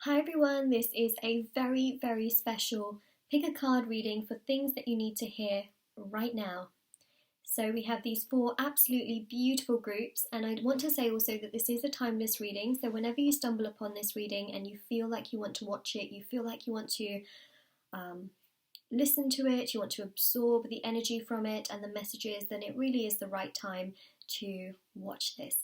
Hi everyone, this is a very, very special pick a card reading for things that you need to hear right now. So we have these four absolutely beautiful groups, and I want to say also that this is a timeless reading, so whenever you stumble upon this reading and you feel like you want to watch it, you feel like you want to listen to it, you want to absorb the energy from it and the messages, then it really is the right time to watch this.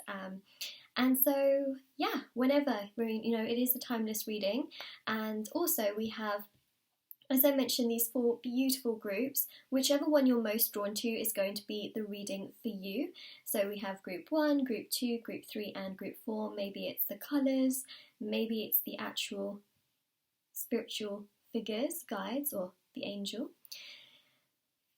And so, yeah, whenever, it is a timeless reading. And also we have, as I mentioned, these four beautiful groups. Whichever one you're most drawn to is going to be the reading for you. So we have group 1, group 2, group 3 and group 4. Maybe it's the colours, maybe it's the actual spiritual figures, guides, or the angel.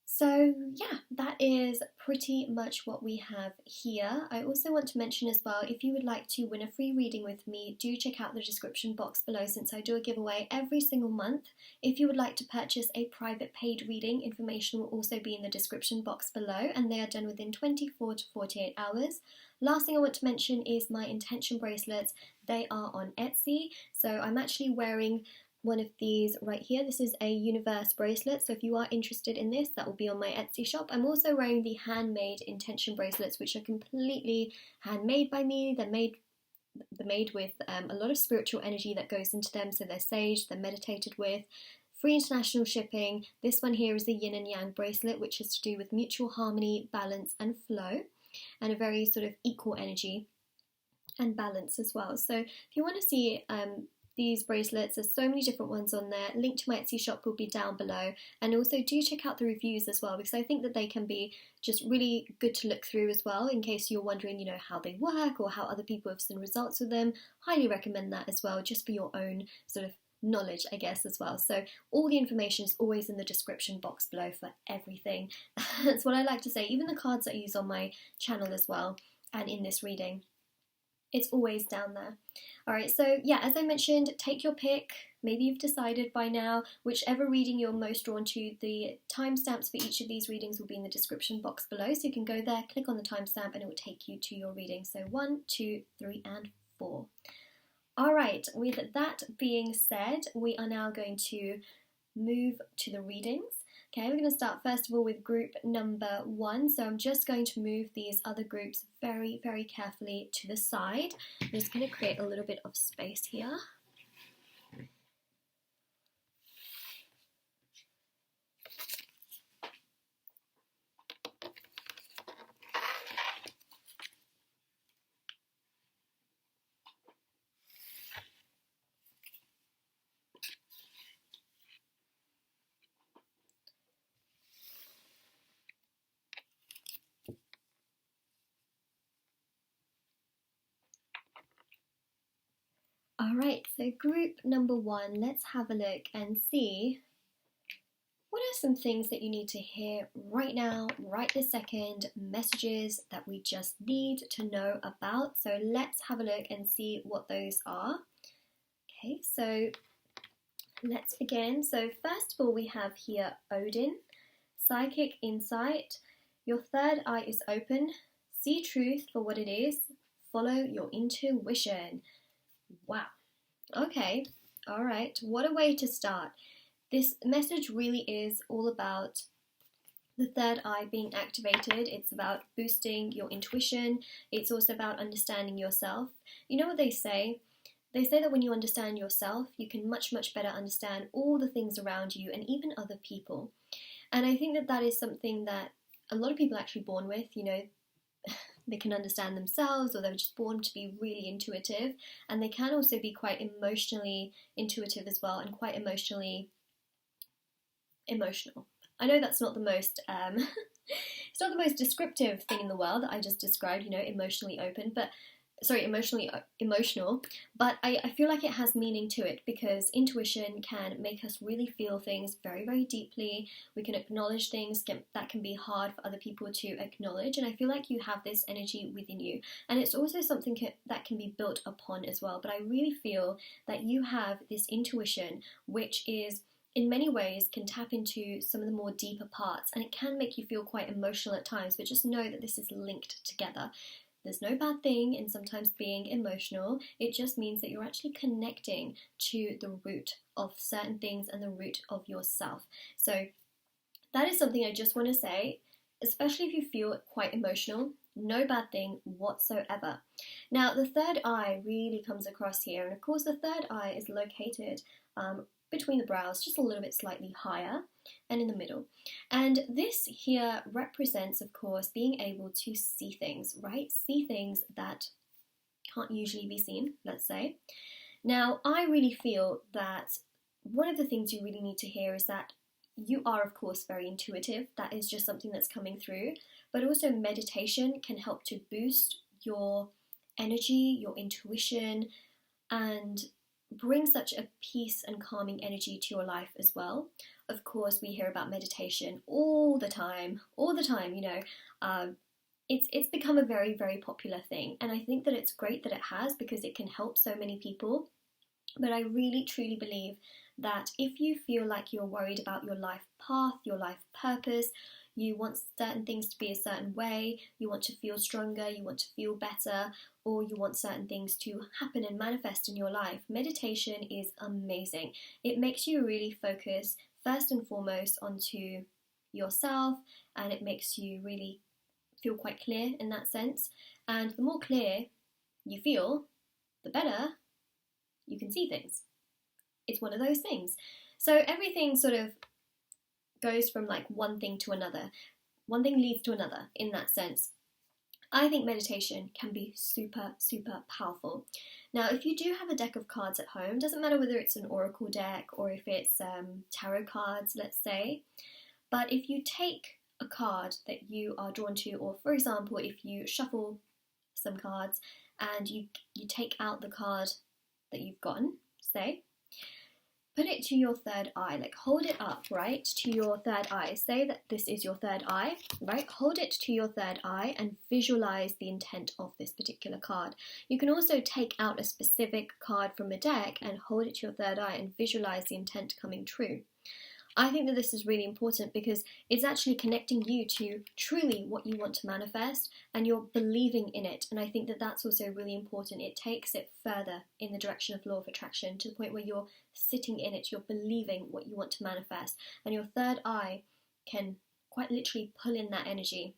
So yeah, that is pretty much what we have here. I also want to mention as well, if you would like to win a free reading with me, do check out the description box below, since I do a giveaway every single month. If you would like to purchase a private paid reading, information will also be in the description box below, and they are done within 24 to 48 hours. Last thing I want to mention is my intention bracelets. They are on Etsy, so I'm actually wearing one of these right here. This is a universe bracelet, so if you are interested in this, that will be on my Etsy shop. I'm also wearing the handmade intention bracelets, which are completely handmade by me. They're made with a lot of spiritual energy that goes into them, so they're sage, they're meditated with. Free international shipping. This one here is the yin and yang bracelet, which is to do with mutual harmony, balance and flow, and a very sort of equal energy and balance as well. So if you want to see these bracelets, there's so many different ones on there. Link to my Etsy shop will be down below, and also do check out the reviews as well, because I think that they can be just really good to look through as well, in case you're wondering, how they work or how other people have seen results with them. Highly recommend that as well, just for your own sort of knowledge, I guess, as well. So all the information is always in the description box below for everything. That's what I like to say, even the cards I use on my channel as well, and in this reading, it's always down there. Alright, so yeah, as I mentioned, take your pick. Maybe you've decided by now, whichever reading you're most drawn to. The timestamps for each of these readings will be in the description box below, so you can go there, click on the timestamp, and it will take you to your reading. So 1, 2, 3 and 4. Alright, with that being said, we are now going to move to the readings. Okay, we're going to start first of all with group number 1. So I'm just going to move these other groups very, very carefully to the side. I'm just going to create a little bit of space here. Alright, so group number 1, let's have a look and see what are some things that you need to hear right now, right this second, messages that we just need to know about. So let's have a look and see what those are. Okay, so let's begin. So first of all, we have here Odin, psychic insight. Your third eye is open. See truth for what it is. Follow your intuition. Wow. Okay. All right. What a way to start. This message really is all about the third eye being activated. It's about boosting your intuition. It's also about understanding yourself. You know what they say? They say that when you understand yourself, you can much, much better understand all the things around you and even other people. And I think that that is something that a lot of people are actually born with. They can understand themselves, or they're just born to be really intuitive, and they can also be quite emotionally intuitive as well, and quite emotional. I know that's not the most it's not the most descriptive thing in the world that I just described, emotionally emotional, but I feel like it has meaning to it, because intuition can make us really feel things very, very deeply. We can acknowledge things that can be hard for other people to acknowledge, and I feel like you have this energy within you, and it's also something that can be built upon as well. But I really feel that you have this intuition, which is in many ways can tap into some of the more deeper parts, and it can make you feel quite emotional at times, but just know that this is linked together. There's no bad thing in sometimes being emotional. It just means that you're actually connecting to the root of certain things and the root of yourself. So that is something I just want to say, especially if you feel quite emotional. No bad thing whatsoever. Now, the third eye really comes across here, and of course the third eye is located between the brows, just a little bit slightly higher, and in the middle. And this here represents, of course, being able to see things, right? See things that can't usually be seen, let's say. Now, I really feel that one of the things you really need to hear is that you are, of course, very intuitive. That is just something that's coming through. But also meditation can help to boost your energy, your intuition, and bring such a peace and calming energy to your life as well. Of course, we hear about meditation all the time, you know. It's become a very, very popular thing. And I think that it's great that it has, because it can help so many people. But I really, truly believe that if you feel like you're worried about your life path, your life purpose, you want certain things to be a certain way, you want to feel stronger, you want to feel better, or you want certain things to happen and manifest in your life, meditation is amazing. It makes you really focus first and foremost onto yourself, and it makes you really feel quite clear in that sense. And the more clear you feel, the better you can see things. It's one of those things. So everything sort of goes from like one thing to another. One thing leads to another in that sense. I think meditation can be super, super powerful. Now, if you do have a deck of cards at home, doesn't matter whether it's an oracle deck or if it's tarot cards, let's say, but if you take a card that you are drawn to, or for example, if you shuffle some cards and you take out the card that you've gotten, say, put it to your third eye, like hold it up, right, to your third eye. Say that this is your third eye, right? Hold it to your third eye and visualize the intent of this particular card. You can also take out a specific card from a deck and hold it to your third eye and visualize the intent coming true. I think that this is really important because it's actually connecting you to truly what you want to manifest, and you're believing in it. And I think that that's also really important. It takes it further in the direction of law of attraction, to the point where you're sitting in it, you're believing what you want to manifest, and your third eye can quite literally pull in that energy.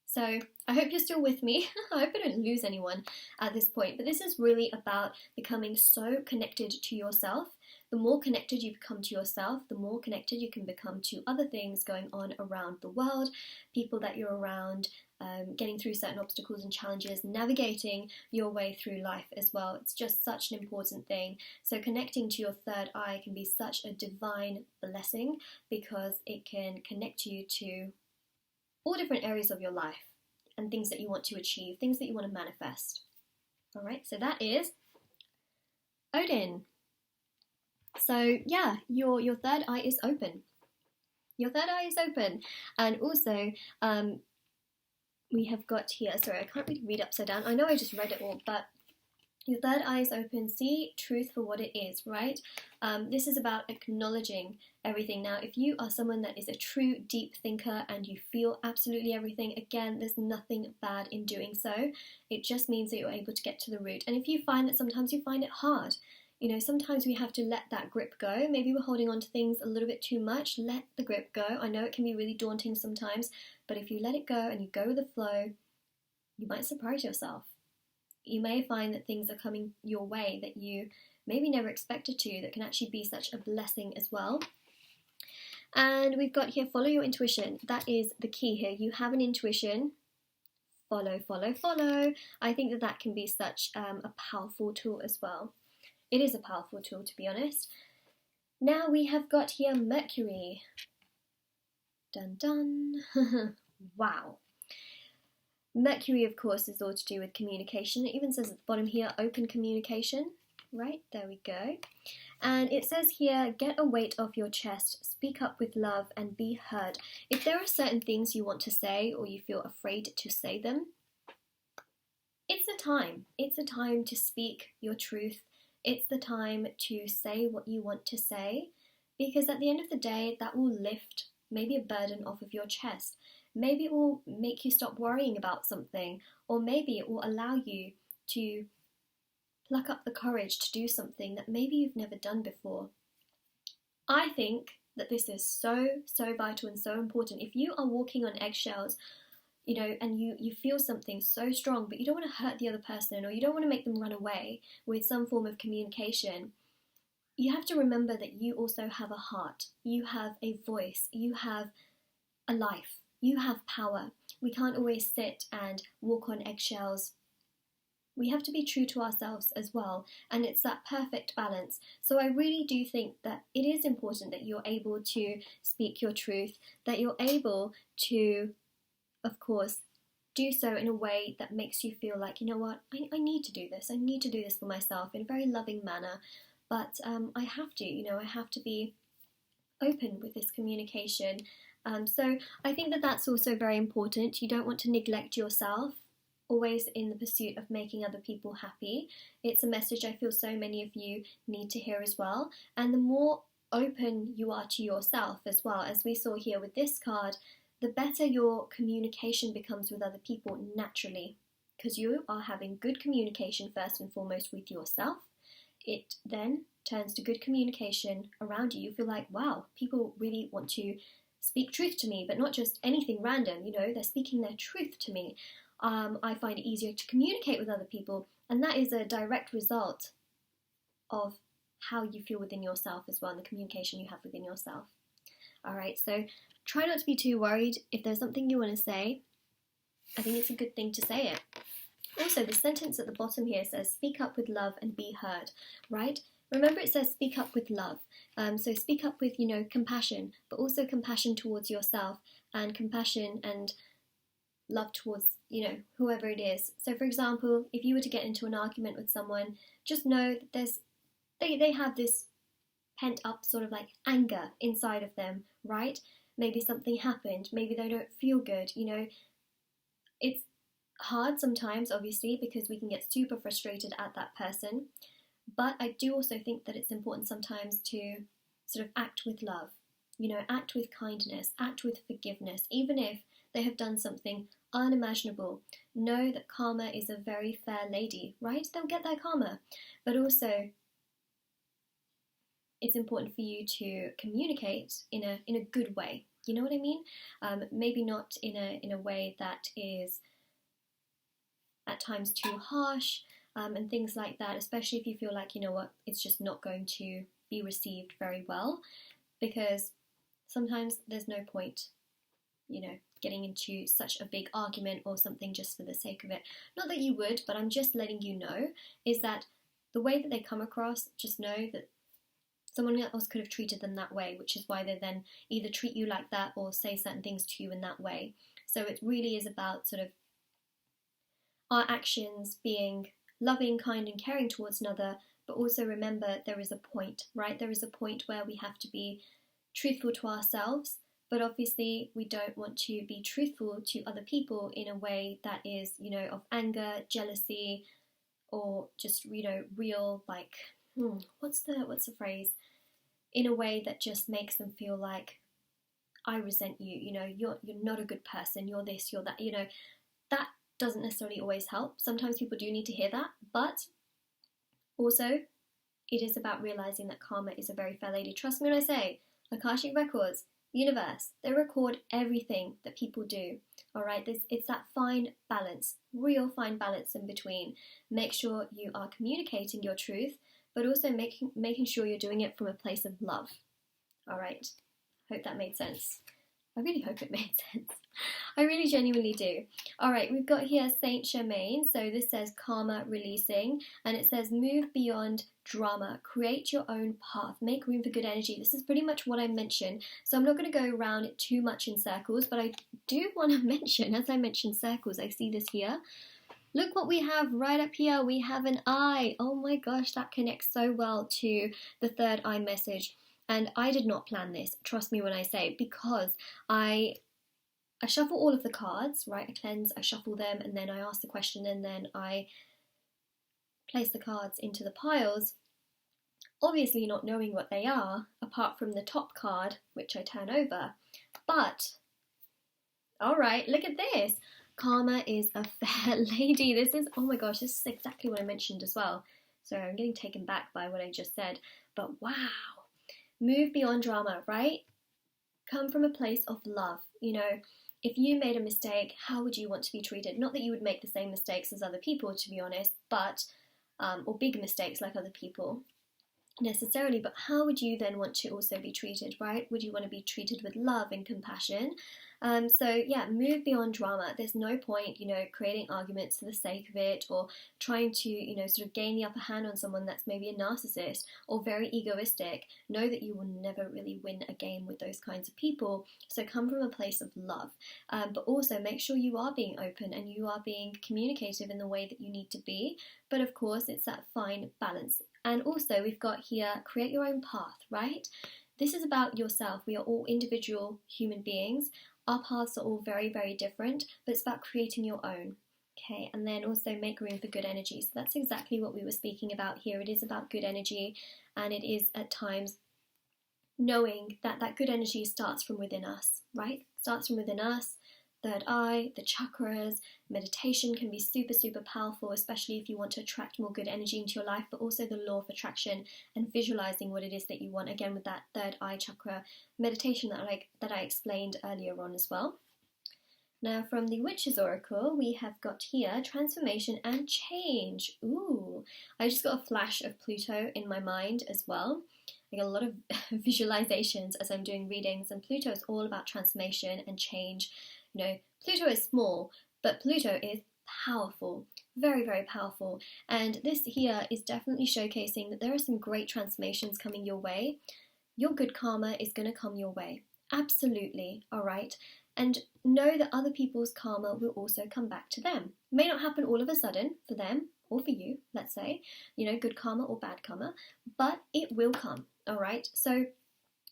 So I hope you're still with me. I hope I don't lose anyone at this point, but this is really about becoming so connected to yourself. The more connected you become to yourself, the more connected you can become to other things going on around the world, people that you're around, getting through certain obstacles and challenges, navigating your way through life as well. It's just such an important thing. So connecting to your third eye can be such a divine blessing, because it can connect you to all different areas of your life and things that you want to achieve, things that you want to manifest. All right, so that is Odin. So yeah, your third eye is open. Your third eye is open. And also, we have got here, sorry, I can't really read upside down. I know I just read it all, but your third eye is open. See truth for what it is, right? This is about acknowledging everything. Now, if you are someone that is a true deep thinker and you feel absolutely everything, again, there's nothing bad in doing so. It just means that you're able to get to the root. And if you find that sometimes you find it hard, you know, sometimes we have to let that grip go. Maybe we're holding on to things a little bit too much. Let the grip go. I know it can be really daunting sometimes, but if you let it go and you go with the flow, you might surprise yourself. You may find that things are coming your way that you maybe never expected to, that can actually be such a blessing as well. And we've got here, follow your intuition. That is the key here. You have an intuition. Follow, follow, follow. I think that that can be such a powerful tool as well. It is a powerful tool, to be honest. Now we have got here Mercury. Dun dun. Wow. Mercury, of course, is all to do with communication. It even says at the bottom here, open communication. Right, there we go. And it says here, get a weight off your chest, speak up with love, and be heard. If there are certain things you want to say, or you feel afraid to say them, it's the time. It's the time to speak your truth. It's the time to say what you want to say, because at the end of the day, that will lift maybe a burden off of your chest. maybe it will make you stop worrying about something, or maybe it will allow you to pluck up the courage to do something that maybe you've never done before. I think that this is so vital and so important. If you are walking on eggshells, you know, and you feel something so strong, but you don't want to hurt the other person, or you don't want to make them run away with some form of communication, you have to remember that you also have a heart, you have a voice, you have a life, you have power. We can't always sit and walk on eggshells. We have to be true to ourselves as well, and it's that perfect balance. So I really do think that it is important that you're able to speak your truth, that you're able to, of course, do so in a way that makes you feel like, you know what, I need to do this. I need to do this for myself in a very loving manner. But I have to, you know, I have to be open with this communication. So I think that that's also very important. You don't want to neglect yourself, always in the pursuit of making other people happy. It's a message I feel so many of you need to hear as well. And the more open you are to yourself as well, as we saw here with this card, the better your communication becomes with other people naturally, because you are having good communication first and foremost with yourself. It then turns to good communication around you. You feel like, wow, people really want to speak truth to me, but not just anything random, you know, they're speaking their truth to me. I find it easier to communicate with other people, and that is a direct result of how you feel within yourself as well, and the communication you have within yourself. Alright, so try not to be too worried. If there's something you want to say, I think it's a good thing to say it. Also, the sentence at the bottom here says, speak up with love and be heard, right? Remember, it says speak up with love. So speak up with, you know, compassion, but also compassion towards yourself, and compassion and love towards, you know, whoever it is. So for example, if you were to get into an argument with someone, just know that they have this pent up sort of like anger inside of them, right? Maybe something happened, maybe they don't feel good, you know. It's hard sometimes, obviously, because we can get super frustrated at that person, but I do also think that it's important sometimes to sort of act with love, you know, act with kindness, act with forgiveness, even if they have done something unimaginable. Know that karma is a very fair lady, right? They'll get their karma. But also, it's important for you to communicate in a good way. You know what I mean? Maybe not in a way that is at times too harsh, and things like that, especially if you feel like, you know what, it's just not going to be received very well, because sometimes there's no point, you know, getting into such a big argument or something just for the sake of it. Not that you would, but I'm just letting you know, is that the way that they come across, just know that someone else could have treated them that way, which is why they then either treat you like that or say certain things to you in that way. So it really is about sort of our actions being loving, kind and caring towards another, but also remember there is a point, right? There is a point where we have to be truthful to ourselves, but obviously we don't want to be truthful to other people in a way that is, you know, of anger, jealousy, or just, you know, real, like, what's the phrase? In a way that just makes them feel like, I resent you, you know, you're not a good person, you're this, you're that, you know, that doesn't necessarily always help. Sometimes people do need to hear that, but also it is about realizing that karma is a very fair lady. Trust me when I say, Akashic Records, universe, they record everything that people do. All right, it's that fine balance, real fine balance in between. Make sure you are communicating your truth, but also making sure you're doing it from a place of love. All right, hope that made sense. I really hope it made sense. I really genuinely do. All right, we've got here Saint Germain. So this says karma releasing, and it says move beyond drama, create your own path, make room for good energy. This is pretty much what I mentioned. So I'm not going to go around it too much in circles, but I do want to mention, as I mentioned circles, I see this here. Look what we have right up here. We have an eye. Oh my gosh, that connects so well to the third eye message. And I did not plan this, trust me when I say, because I shuffle all of the cards, right? I cleanse, I shuffle them, and then I ask the question, and then I place the cards into the piles, obviously not knowing what they are, apart from the top card, which I turn over. But All right, look at this. Karma is a fair lady. This is, oh my gosh, this is exactly what I mentioned as well. So I'm getting taken back by what I just said. But wow. Move beyond drama, right? Come from a place of love. You know, if you made a mistake, how would you want to be treated? Not that you would make the same mistakes as other people, to be honest, but, or big mistakes like other people necessarily, but how would you then want to also be treated, right? Would you want to be treated with love and compassion? So yeah, move beyond drama. There's no point, you know, creating arguments for the sake of it, or trying to, you know, sort of gain the upper hand on someone that's maybe a narcissist or very egoistic. Know that you will never really win a game with those kinds of people. So come from a place of love, but also make sure you are being open and you are being communicative in the way that you need to be. But of course, it's that fine balance. And also we've got here, create your own path, right? This is about yourself. We are all individual human beings. Our paths are all very, very different, but it's about creating your own. Okay, and then also make room for good energy. So that's exactly what we were speaking about here. It is about good energy, and it is at times knowing that that good energy starts from within us, right? Starts from within us. Third eye, the chakras, meditation can be super, super powerful, especially if you want to attract more good energy into your life, but also the law of attraction and visualizing what it is that you want, again with that third eye chakra meditation that I explained earlier on as well. Now from the Witch's Oracle, we have got here transformation and change. Ooh, I just got a flash of Pluto in my mind as well. I get a lot of visualizations as I'm doing readings, and Pluto is all about transformation and change. You know, Pluto is small, but Pluto is powerful, very, very powerful. And this here is definitely showcasing that there are some great transformations coming your way. Your good karma is going to come your way. Absolutely, all right? And know that other people's karma will also come back to them. It may not happen all of a sudden for them or for you, let's say, you know, good karma or bad karma, but it will come, all right? So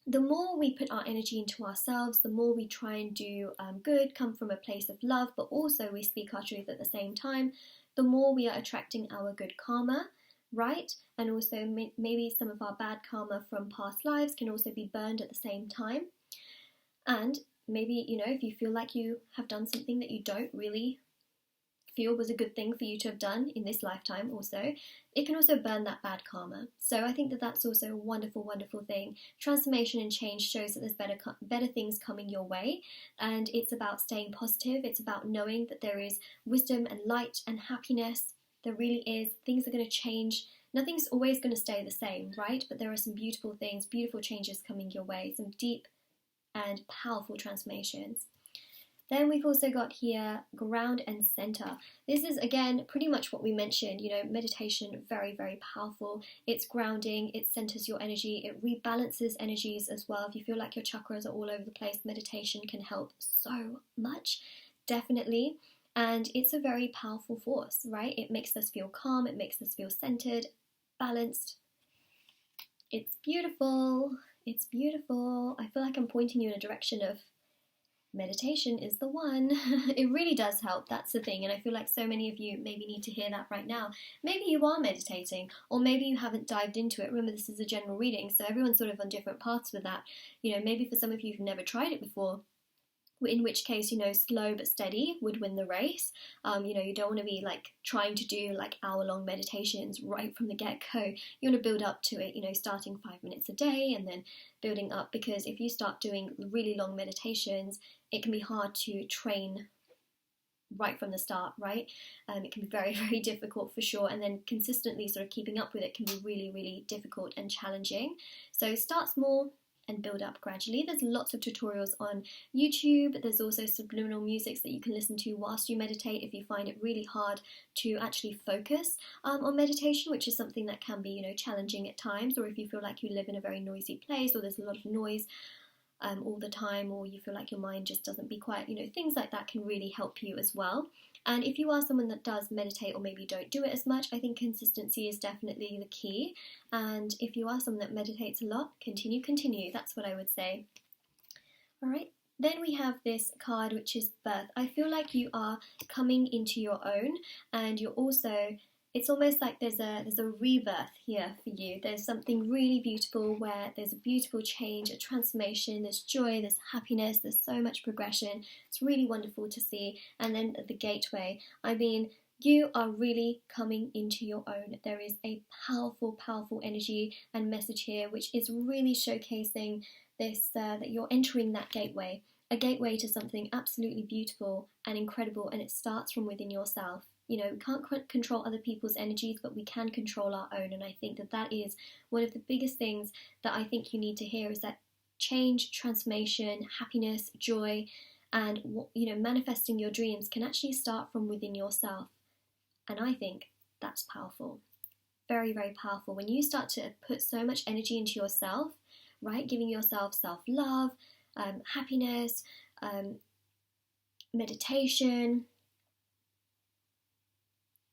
the more we put our energy into ourselves, the more we try and do good, come from a place of love, but also we speak our truth at the same time, the more we are attracting our good karma, right? And also maybe some of our bad karma from past lives can also be burned at the same time. And maybe, you know, if you feel like you have done something that you don't really feel was a good thing for you to have done in this lifetime also, it can also burn that bad karma. So I think that that's also a wonderful, wonderful thing. Transformation and change shows that there's better things coming your way, and it's about staying positive. It's about knowing that there is wisdom and light and happiness. There really is. Things are going to change. Nothing's always going to stay the same, right? But there are some beautiful things, beautiful changes coming your way, some deep and powerful transformations. Then we've also got here ground and center. This is again pretty much what we mentioned, you know, meditation, very, very powerful. It's grounding, it centers your energy, it rebalances energies as well. If you feel like your chakras are all over the place, meditation can help so much, definitely. And it's a very powerful force, right? It makes us feel calm, it makes us feel centered, balanced. It's beautiful, it's beautiful. I feel like I'm pointing you in a direction of meditation is the one. It really does help, that's the thing, and I feel like so many of you maybe need to hear that right now. Maybe you are meditating, or maybe you haven't dived into it. Remember, this is a general reading, so everyone's sort of on different paths with that. You know, maybe for some of you who've never tried it before, in which case, you know, slow but steady would win the race. You know, you don't want to be like trying to do like hour-long meditations right from the get-go. You want to build up to it, you know, starting 5 minutes a day and then building up, because if you start doing really long meditations, it can be hard to train right from the start, right? It can be very, very difficult for sure, and then consistently sort of keeping up with it can be really, really difficult and challenging. So start small and build up gradually. There's lots of tutorials on YouTube. There's also subliminal musics that you can listen to whilst you meditate if you find it really hard to actually focus on meditation, which is something that can be, you know, challenging at times, or if you feel like you live in a very noisy place or there's a lot of noise all the time, or you feel like your mind just doesn't be quiet, you know, things like that can really help you as well. And if you are someone that does meditate or maybe don't do it as much, I think consistency is definitely the key. And if you are someone that meditates a lot, continue. That's what I would say. All right. Then we have this card, which is birth. I feel like you are coming into your own, and you're also it's almost like there's a rebirth here for you. There's something really beautiful where there's a beautiful change, a transformation, there's joy, there's happiness, there's so much progression. It's really wonderful to see. And then the gateway, I mean, you are really coming into your own. There is a powerful, powerful energy and message here, which is really showcasing this, that you're entering that gateway, a gateway to something absolutely beautiful and incredible, and it starts from within yourself. You know, we can't control other people's energies, but we can control our own. And I think that that is one of the biggest things that I think you need to hear, is that change, transformation, happiness, joy, and, you know, manifesting your dreams can actually start from within yourself. And I think that's powerful. Very, very powerful. When you start to put so much energy into yourself, right? Giving yourself self-love, happiness, meditation,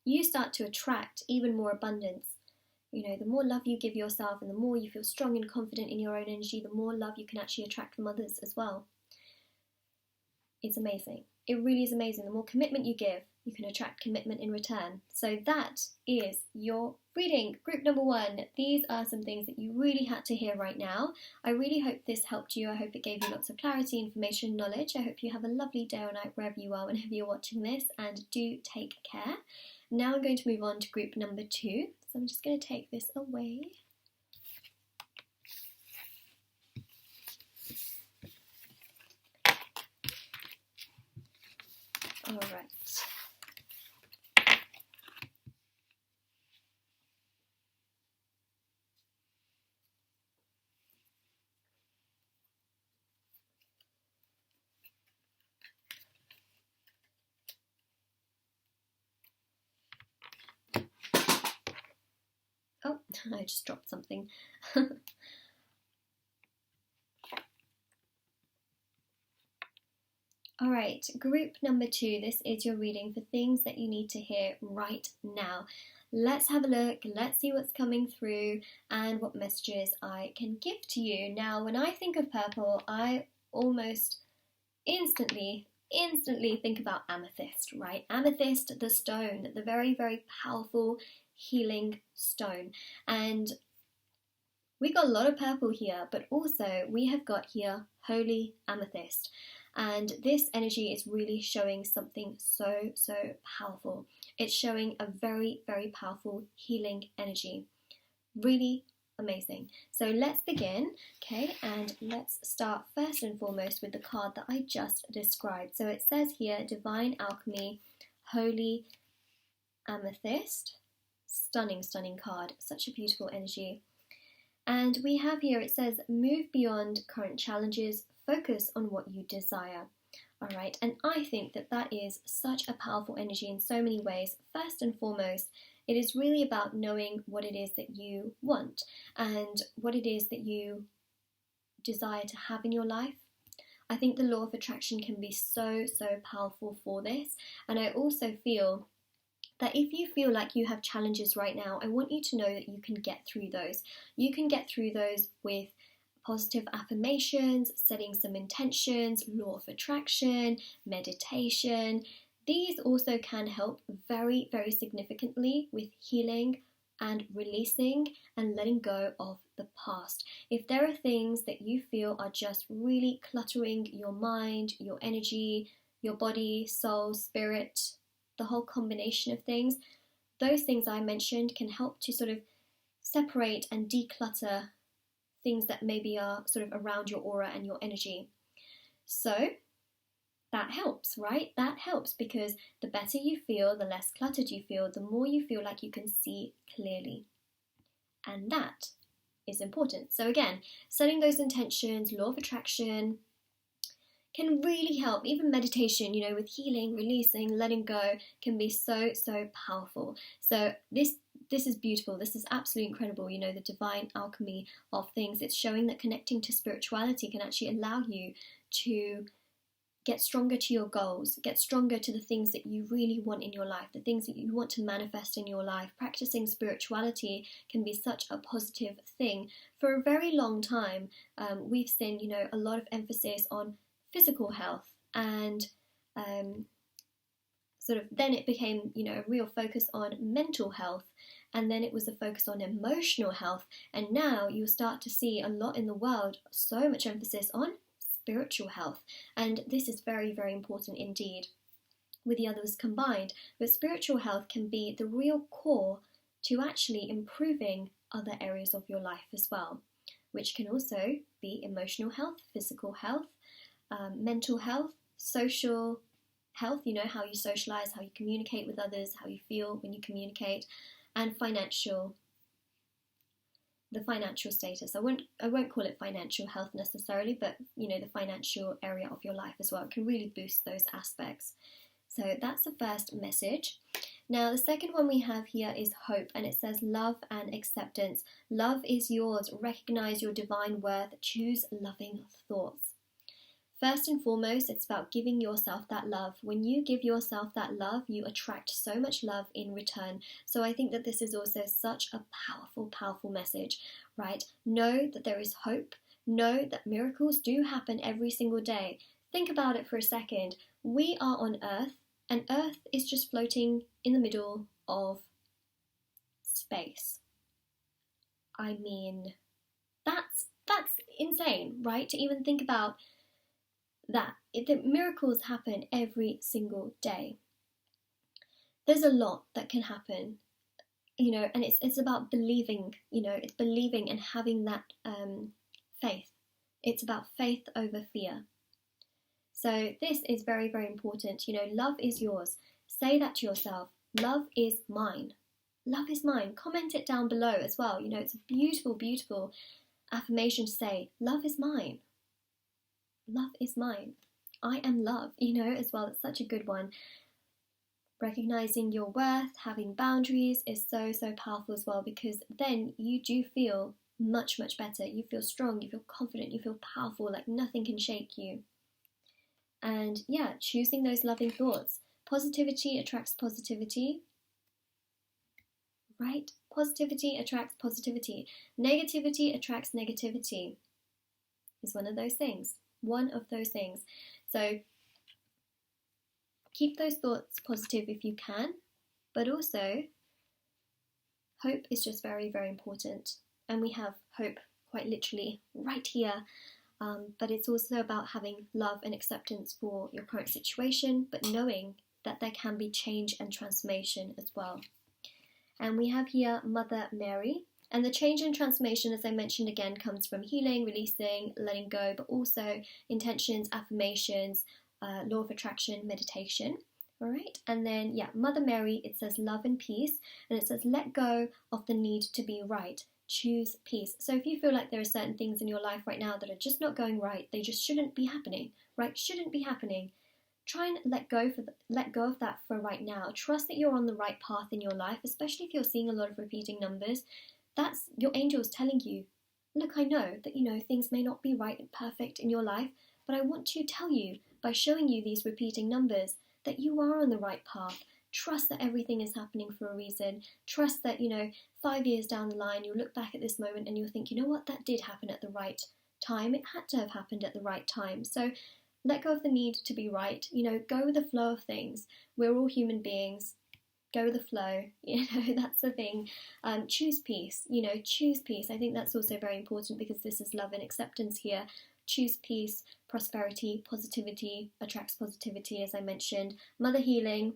you start to attract even more abundance. You know, the more love you give yourself and the more you feel strong and confident in your own energy, the more love you can actually attract from others as well. It's amazing. It really is amazing. The more commitment you give, you can attract commitment in return. So that is your reading. Group number 1. These are some things that you really had to hear right now. I really hope this helped you. I hope it gave you lots of clarity, information, knowledge. I hope you have a lovely day or night wherever you are, whenever you're watching this, and do take care. Now I'm going to move on to group number 2. So I'm just going to take this away. All right. Oh, I just dropped something. Alright, group number 2, this is your reading for things that you need to hear right now. Let's have a look, let's see what's coming through and what messages I can give to you. Now, when I think of purple, I almost instantly think about amethyst, right? Amethyst, the stone, the very, very powerful healing stone. And we got a lot of purple here, but also we have got here holy amethyst. And this energy is really showing something so, so powerful. It's showing a very, very powerful healing energy. Really amazing. So let's begin, okay? And let's start first and foremost with the card that I just described. So it says here, Divine Alchemy, Holy Amethyst. Stunning, stunning card. Such a beautiful energy. And we have here, it says, move beyond current challenges, focus on what you desire. All right, and I think that that is such a powerful energy in so many ways. First and foremost, it is really about knowing what it is that you want and what it is that you desire to have in your life. I think the law of attraction can be so, so powerful for this. And I also feel that if you feel like you have challenges right now, I want you to know that you can get through those. You can get through those with positive affirmations, setting some intentions, law of attraction, meditation. These also can help very, very significantly with healing and releasing and letting go of the past. If there are things that you feel are just really cluttering your mind, your energy, your body, soul, spirit, the whole combination of things, those things I mentioned can help to sort of separate and declutter things that maybe are sort of around your aura and your energy. So that helps, right? That helps because the better you feel, the less cluttered you feel, the more you feel like you can see clearly. And that is important. So again, setting those intentions, law of attraction, can really help. Even meditation, you know, with healing, releasing, letting go, can be so, so powerful. So this is beautiful. This is absolutely incredible. You know, the divine alchemy of things. It's showing that connecting to spirituality can actually allow you to get stronger to your goals, get stronger to the things that you really want in your life, the things that you want to manifest in your life. Practicing spirituality can be such a positive thing. For a very long time, we've seen, you know, a lot of emphasis on physical health and then it became, a real focus on mental health, and then it was a focus on emotional health, and now you'll start to see a lot in the world, so much emphasis on spiritual health, and this is very, very important indeed with the others combined. But spiritual health can be the real core to actually improving other areas of your life as well, which can also be emotional health, physical health, mental health, social health, how you socialize, how you communicate with others, how you feel when you communicate, and the financial status. I won't call it financial health necessarily, but the financial area of your life as well. It can really boost those aspects. So that's the first message. Now the second one we have here is hope, and it says love and acceptance. Love is yours. Recognize your divine worth. Choose loving thoughts. First and foremost, it's about giving yourself that love. When you give yourself that love, you attract so much love in return. So I think that this is also such a powerful, powerful message, right? Know that there is hope. Know that miracles do happen every single day. Think about it for a second. We are on Earth, and Earth is just floating in the middle of space. I mean, that's insane, right? To even think about that miracles happen every single day. There's a lot that can happen, and it's about believing, it's believing and having that faith. It's about faith over fear. So this is very, very important. Love is yours. Say that to yourself. Love is mine. Love is mine. Comment it down below as well. It's a beautiful, beautiful affirmation to say, love is mine. Love is mine. I am love, as well. It's such a good one. Recognizing your worth, having boundaries is so, so powerful as well, because then you do feel much, much better. You feel strong, you feel confident, you feel powerful, like nothing can shake you. And yeah, choosing those loving thoughts. Positivity attracts positivity, right? Positivity attracts positivity. Negativity attracts negativity. Is one of those things. One of those things. So keep those thoughts positive if you can, but also hope is just very, very important. And we have hope quite literally right here. But it's also about having love and acceptance for your current situation, but knowing that there can be change and transformation as well. And we have here Mother Mary. And the change and transformation, as I mentioned again, comes from healing, releasing, letting go, but also intentions, affirmations, law of attraction, meditation. All right. And then, Mother Mary, it says love and peace. And it says let go of the need to be right. Choose peace. So if you feel like there are certain things in your life right now that are just not going right, they just shouldn't be happening, right? Shouldn't be happening. Try and let go of that for right now. Trust that you're on the right path in your life, especially if you're seeing a lot of repeating numbers. That's your angels telling you, look, I know that, things may not be right and perfect in your life, but I want to tell you by showing you these repeating numbers that you are on the right path. Trust that everything is happening for a reason. Trust that, 5 years down the line, you'll look back at this moment and you'll think, what, that did happen at the right time. It had to have happened at the right time. So let go of the need to be right. Go with the flow of things. We're all human beings. Go with the flow, that's the thing. Choose peace, choose peace. I think that's also very important because this is love and acceptance here. Choose peace, prosperity, positivity attracts positivity, as I mentioned. Mother healing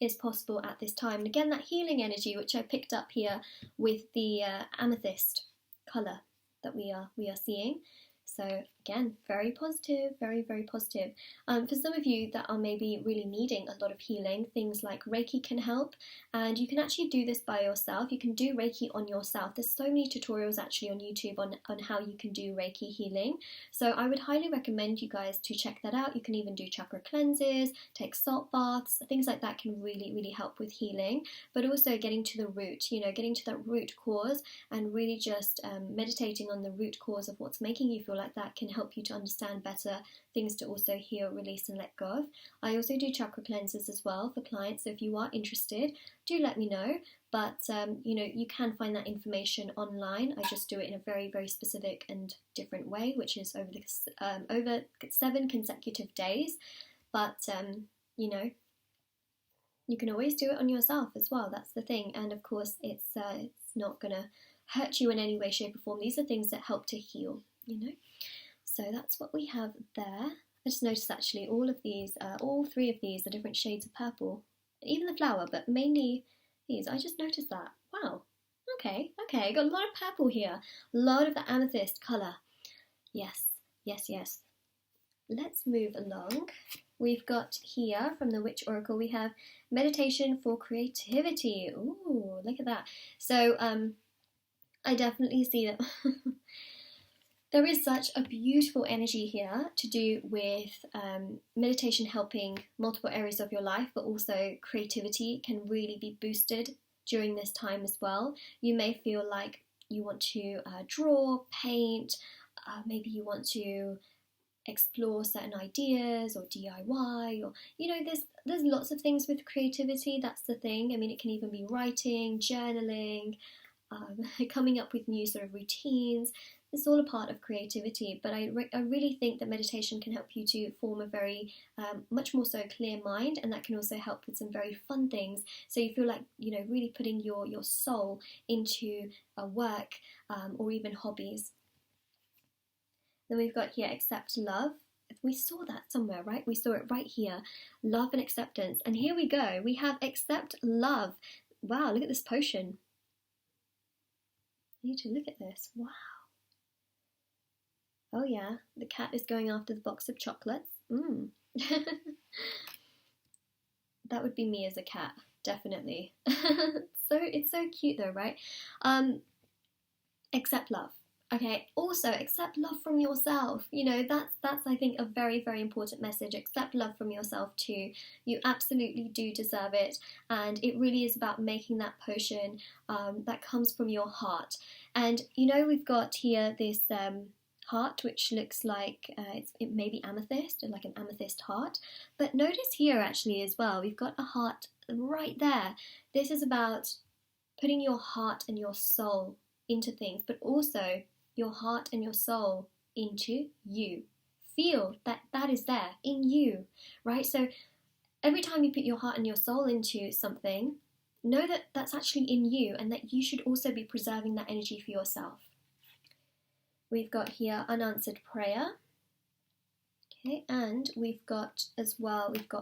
is possible at this time. And again, that healing energy, which I picked up here with the amethyst colour that we are seeing. So again, very positive, very, very positive. For some of you that are maybe really needing a lot of healing, things like Reiki can help, and you can actually do this by yourself. You can do Reiki on yourself. There's so many tutorials actually on YouTube on how you can do Reiki healing. So I would highly recommend you guys to check that out. You can even do chakra cleanses, take salt baths, things like that can really, really help with healing, but also getting to the root, getting to that root cause and really just meditating on the root cause of what's making you feel like that can help you to understand better things to also heal, release and let go of. I also do chakra cleanses as well for clients, so if you are interested, do let me know. But you can find that information online. I just do it in a very, very specific and different way, which is over 7 consecutive days. But You can always do it on yourself as well. That's the thing. And of course, it's not going to hurt you in any way, shape, or form. These are things that help to heal, you know. So that's what we have there. I just noticed actually all three of these are different shades of purple. Even the flower, but mainly these. I just noticed that. Wow. Okay. Got a lot of purple here. A lot of the amethyst colour. Yes. Let's move along. We've got here from the Witch Oracle, we have meditation for creativity. Ooh, look at that. So I definitely see that there is such a beautiful energy here to do with meditation helping multiple areas of your life, but also creativity can really be boosted during this time as well. You may feel like you want to draw, paint, maybe you want to explore certain ideas or DIY, or there's lots of things with creativity. That's the thing. I mean, it can even be writing, journaling, coming up with new sort of routines. It's all a part of creativity, but I really think that meditation can help you to form a very much more so clear mind, and that can also help with some very fun things, so you feel like really putting your soul into work or even hobbies. Then we've got here, accept love. We saw that somewhere, right? We saw it right here, love and acceptance. And here we go, we have accept love. Wow, look at this potion. I need to look at this. Wow. Oh yeah, the cat is going after the box of chocolates. That would be me as a cat, definitely. It's so cute though, right? Accept love. Okay, also accept love from yourself. That's I think a very, very important message. Accept love from yourself too. You absolutely do deserve it, and it really is about making that potion that comes from your heart. And we've got here this heart, which looks like it may be amethyst, like an amethyst heart. But notice here actually as well, we've got a heart right there. This is about putting your heart and your soul into things, but also your heart and your soul into you. Feel that is there in you, right? So every time you put your heart and your soul into something, know that that's actually in you, and that you should also be preserving that energy for yourself. We've got here unanswered prayer. Okay, and we've got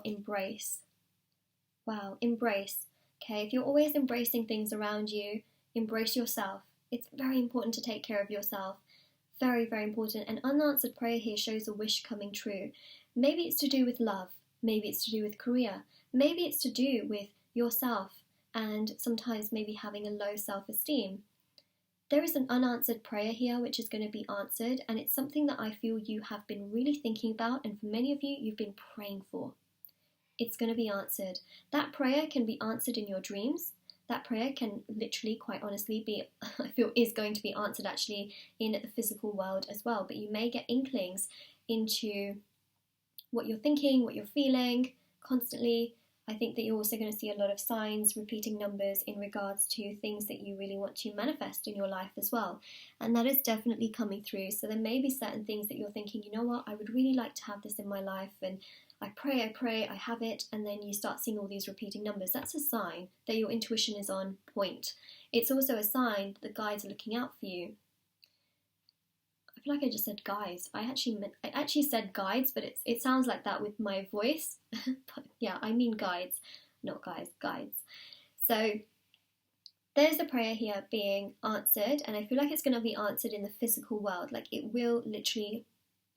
embrace. Wow, embrace. Okay, if you're always embracing things around you, embrace yourself. It's very important to take care of yourself. Very, very important. And unanswered prayer here shows a wish coming true. Maybe it's to do with love. Maybe it's to do with career. Maybe it's to do with yourself, and sometimes maybe having a low self-esteem. There is an unanswered prayer here which is going to be answered, and it's something that I feel you have been really thinking about, and for many of you, you've been praying for. It's going to be answered. That prayer can be answered in your dreams. That prayer can literally, quite honestly, be, I feel, is going to be answered actually in the physical world as well. But you may get inklings into what you're thinking, what you're feeling constantly. I think that you're also going to see a lot of signs, repeating numbers in regards to things that you really want to manifest in your life as well. And that is definitely coming through. So there may be certain things that you're thinking, you know what, I would really like to have this in my life, and I pray, I have it, and then you start seeing all these repeating numbers. That's a sign that your intuition is on point. It's also a sign that the guides are looking out for you. I feel like I just said guides. I actually said guides, but it sounds like that with my voice. But yeah, I mean guides, not guys, guides. So there's the prayer here being answered, and I feel like it's going to be answered in the physical world. Like, it will literally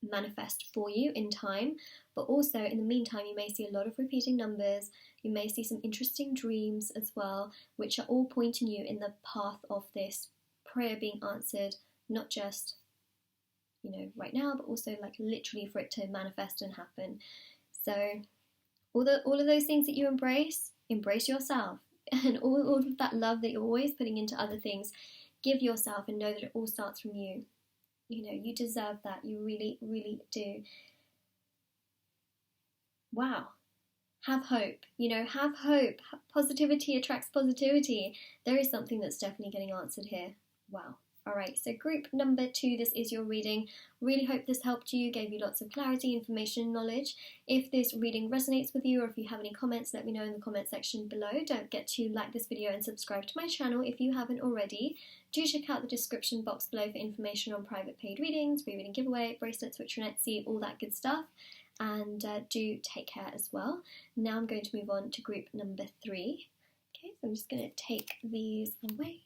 manifest for you in time, but also in the meantime you may see a lot of repeating numbers. You may see some interesting dreams as well, which are all pointing you in the path of this prayer being answered, not just right now, but also like literally for it to manifest and happen. So all of those things that you embrace yourself, and all of that love that you're always putting into other things, give yourself, and know that it all starts from you. You deserve that. You really, really do. Wow. Have hope. Have hope. Positivity attracts positivity. There is something that's definitely getting answered here. Wow. Alright, so group number 2, this is your reading. Really hope this helped you, gave you lots of clarity, information, knowledge. If this reading resonates with you, or if you have any comments, let me know in the comment section below. Don't forget to like this video and subscribe to my channel if you haven't already. Do check out the description box below for information on private paid readings, reading giveaway, bracelets, Witcher on Etsy, all that good stuff. And do take care as well. Now I'm going to move on to group number 3. Okay, so I'm just going to take these away.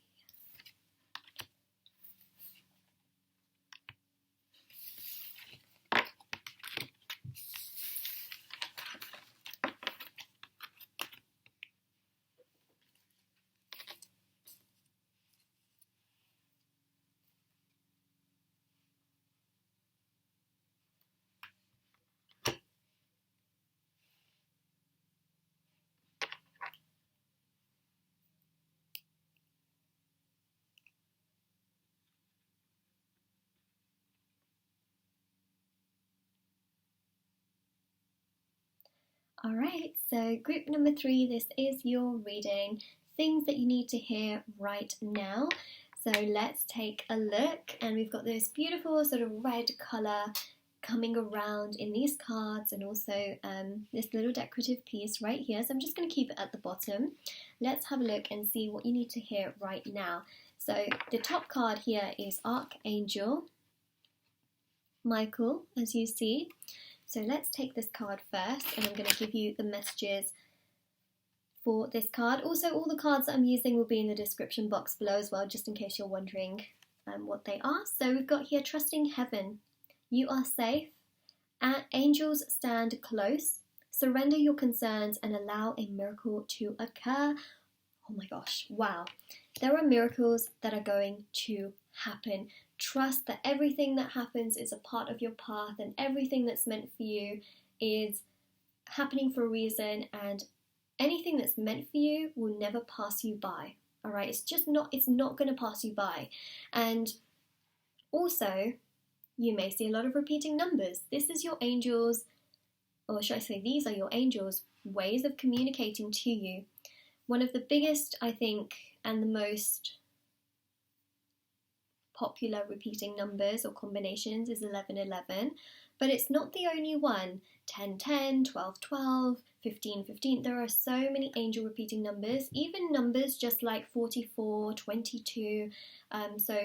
Alright, so group number 3, this is your reading. Things that you need to hear right now. So let's take a look, and we've got this beautiful sort of red colour coming around in these cards, and also this little decorative piece right here. So I'm just going to keep it at the bottom. Let's have a look and see what you need to hear right now. So the top card here is Archangel Michael, as you see. So let's take this card first, and I'm going to give you the messages for this card. Also, all the cards that I'm using will be in the description box below as well, just in case you're wondering what they are. So we've got here, trusting heaven. You are safe. Angels stand close. Surrender your concerns and allow a miracle to occur. Oh my gosh, wow. There are miracles that are going to happen. Trust that everything that happens is a part of your path, and everything that's meant for you is happening for a reason, and anything that's meant for you will never pass you by. All right, it's not going to pass you by. And also, you may see a lot of repeating numbers. This is your angels, or should I say these are your angels' ways of communicating to you. One of the biggest, I think, and the most popular repeating numbers or combinations is 1111, but it's not the only one. 1010, 1212, 1515. There are so many angel repeating numbers, even numbers just like 44, 22, so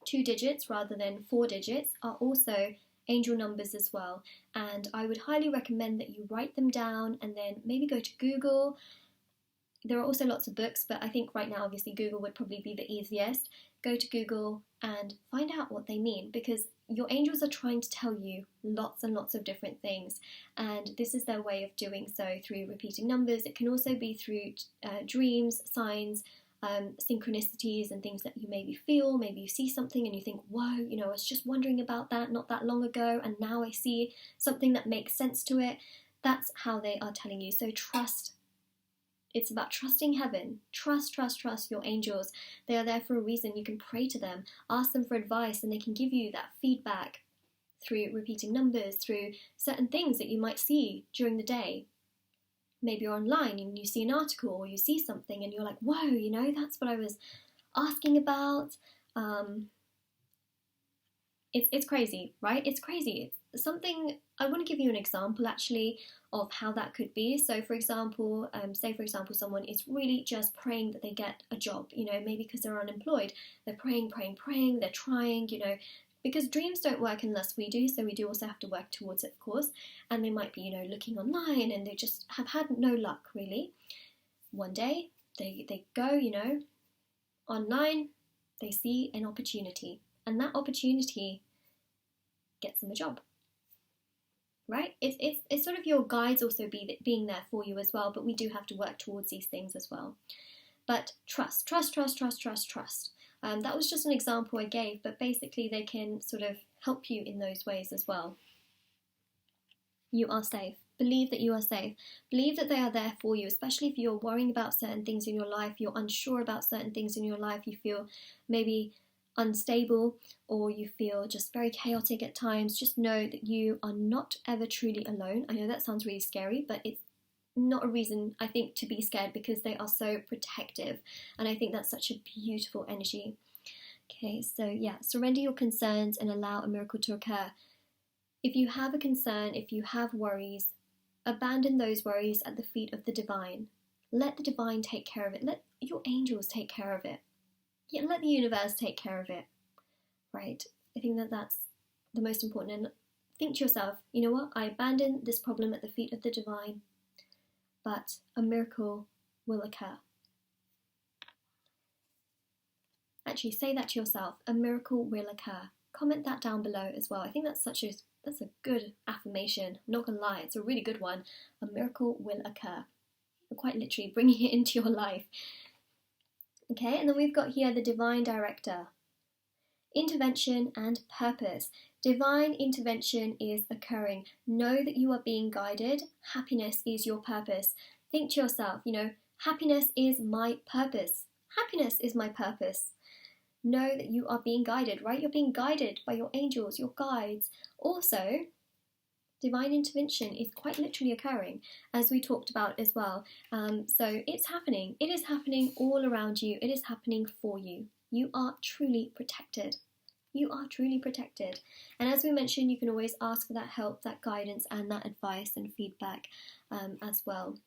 2 digits rather than 4 digits are also angel numbers as well. And I would highly recommend that you write them down and then maybe go to Google. There are also lots of books, but I think right now obviously Google would probably be the easiest. Go to Google and find out what they mean, because your angels are trying to tell you lots and lots of different things, and this is their way of doing so through repeating numbers. It can also be through dreams, signs, synchronicities and things that you maybe feel. Maybe you see something and you think, whoa, you know, I was just wondering about that not that long ago, and now I see something that makes sense to it. That's how they are telling you. So trust. It's about trusting heaven. Trust your angels. They are there for a reason. You can pray to them, ask them for advice, and they can give you that feedback through repeating numbers, through certain things that you might see during the day. Maybe you're online and you see an article or you see something and you're like, whoa, you know, that's what I was asking about. It's crazy, right? It's crazy. It's something, I want to give you an example actually of how that could be. So for example, say for example someone is really just praying that they get a job, you know, maybe because they're unemployed. They're praying, they're trying, you know, because dreams don't work unless we do, so we do also have to work towards it, of course. And they might be, you know, looking online and they just have had no luck really. One day they go, you know, online, they see an opportunity, and that opportunity gets them a job. Right? It's sort of your guides also being there for you as well, but we do have to work towards these things as well. But trust. That was just an example I gave, but basically they can sort of help you in those ways as well. You are safe. Believe that you are safe. Believe that they are there for you, especially if you're worrying about certain things in your life, you're unsure about certain things in your life, you feel maybe unstable, or you feel just very chaotic at times. Just know that you are not ever truly alone. I know that sounds really scary, but it's not a reason, I think, to be scared, because they are so protective, and I think that's such a beautiful energy. Okay, so yeah, surrender your concerns and allow a miracle to occur. If you have a concern, if you have worries, abandon those worries at the feet of the divine. Let the divine take care of it. Let your angels take care of it. Yeah, let the universe take care of it. Right? I think that that's the most important. And think to yourself, you know what? I abandon this problem at the feet of the divine, but a miracle will occur. Actually, say that to yourself. A miracle will occur. Comment that down below as well. I think that's a good affirmation. I'm not gonna lie, it's a really good one. A miracle will occur. You're quite literally bringing it into your life. Okay, and then we've got here the divine director. Intervention and purpose. Divine intervention is occurring. Know that you are being guided. Happiness is your purpose. Think to yourself, happiness is my purpose. Happiness is my purpose. Know that you are being guided, right? You're being guided by your angels, your guides. Also, divine intervention is quite literally occurring, as we talked about as well. So it's happening. It is happening all around you. It is happening for you. You are truly protected. You are truly protected. And as we mentioned, you can always ask for that help, that guidance, and that advice and feedback as well.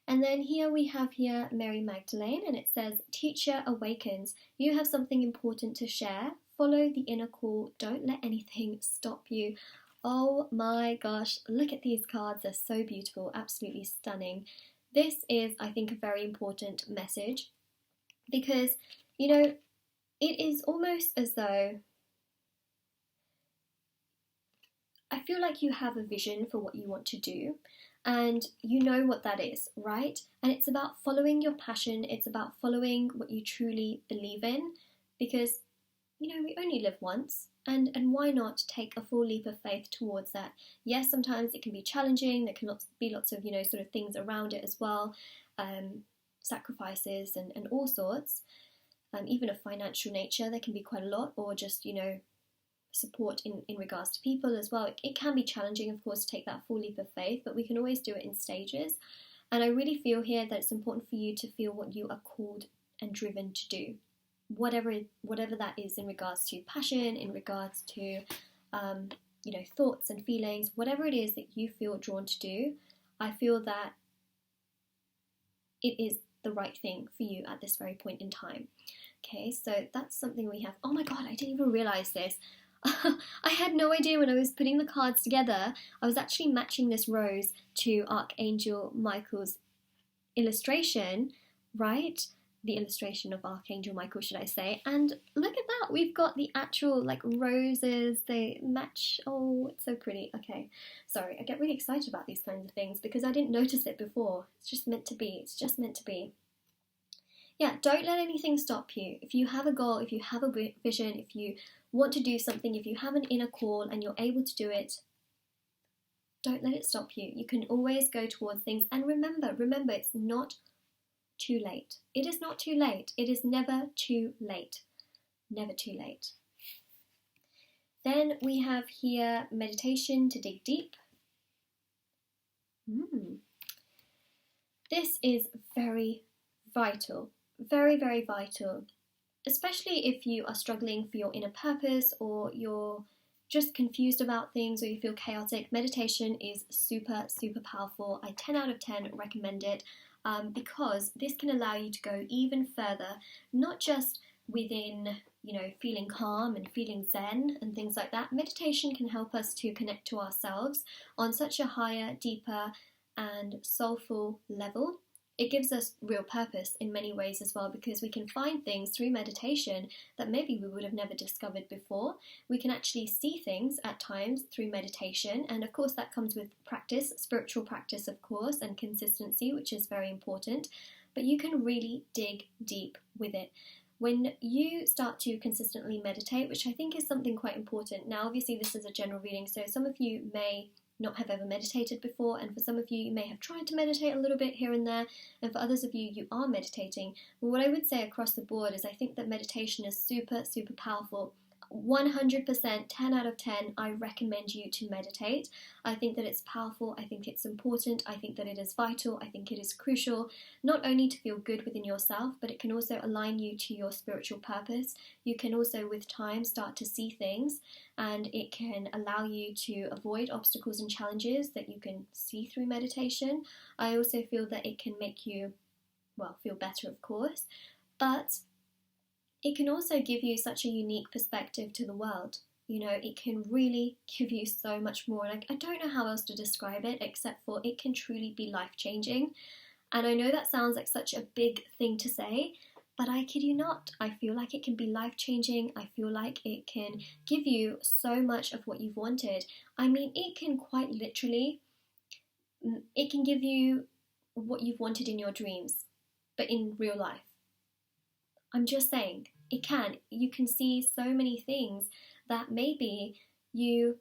And then here we have Mary Magdalene, and it says, Teacher awakens. You have something important to share. Follow the inner call. Don't let anything stop you. Oh my gosh, look at these cards. They're so beautiful, absolutely stunning. This is, I think, a very important message because, it is almost as though I feel like you have a vision for what you want to do. And you know what that is, right? And it's about following your passion. It's about following what you truly believe in because, we only live once. And why not take a full leap of faith towards that? Yes, sometimes it can be challenging. There can be lots of, sort of things around it as well. Sacrifices and all sorts. Even of financial nature, there can be quite a lot. Or just, support in regards to people as well. It can be challenging, of course, to take that full leap of faith, but we can always do it in stages. And I really feel here that it's important for you to feel what you are called and driven to do, whatever that is in regards to passion, in regards to thoughts and feelings, whatever it is that you feel drawn to do. I feel that it is the right thing for you at this very point in time. Okay, so that's something we have. Oh my god, I didn't even realize this. I had no idea when I was putting the cards together. I was actually matching this rose to Archangel Michael's illustration, right? The illustration of Archangel Michael, should I say. And look at that, we've got the actual roses, they match. Oh, it's so pretty. Okay, sorry, I get really excited about these kinds of things because I didn't notice it before. It's just meant to be. It's just meant to be. Yeah, don't let anything stop you. If you have a goal, if you have a vision, if you want to do something, if you have an inner call and you're able to do it, don't let it stop you. You can always go towards things. And remember, it's not too late. It is not too late. It is never too late. Never too late. Then we have here meditation to dig deep. This is very vital. Very, very vital, especially if you are struggling for your inner purpose or you're just confused about things or you feel chaotic. Meditation is super, super powerful. I 10 out of 10 recommend it because this can allow you to go even further, not just within, feeling calm and feeling zen and things like that. Meditation can help us to connect to ourselves on such a higher, deeper and soulful level. It gives us real purpose in many ways as well because we can find things through meditation that maybe we would have never discovered before. We can actually see things at times through meditation, and of course that comes with practice, spiritual practice of course, and consistency, which is very important, but you can really dig deep with it. When you start to consistently meditate, which I think is something quite important. Now obviously this is a general reading, so some of you may not have ever meditated before, and for some of you may have tried to meditate a little bit here and there, and for others of you are meditating. But what I would say across the board is I think that meditation is super, super powerful. 100%, 10 out of 10, I recommend you to meditate. I think that it's powerful, I think it's important, I think that it is vital, I think it is crucial, not only to feel good within yourself, but it can also align you to your spiritual purpose. You can also, with time, start to see things, and it can allow you to avoid obstacles and challenges that you can see through meditation. I also feel that it can make you, well, feel better, of course, but it can also give you such a unique perspective to the world. You know, it can really give you so much more. And I don't know how else to describe it except for it can truly be life-changing. And I know that sounds like such a big thing to say, but I kid you not. I feel like it can be life-changing. I feel like it can give you so much of what you've wanted. I mean, it can quite literally, it can give you what you've wanted in your dreams, but in real life. I'm just saying, it can. You can see so many things that maybe you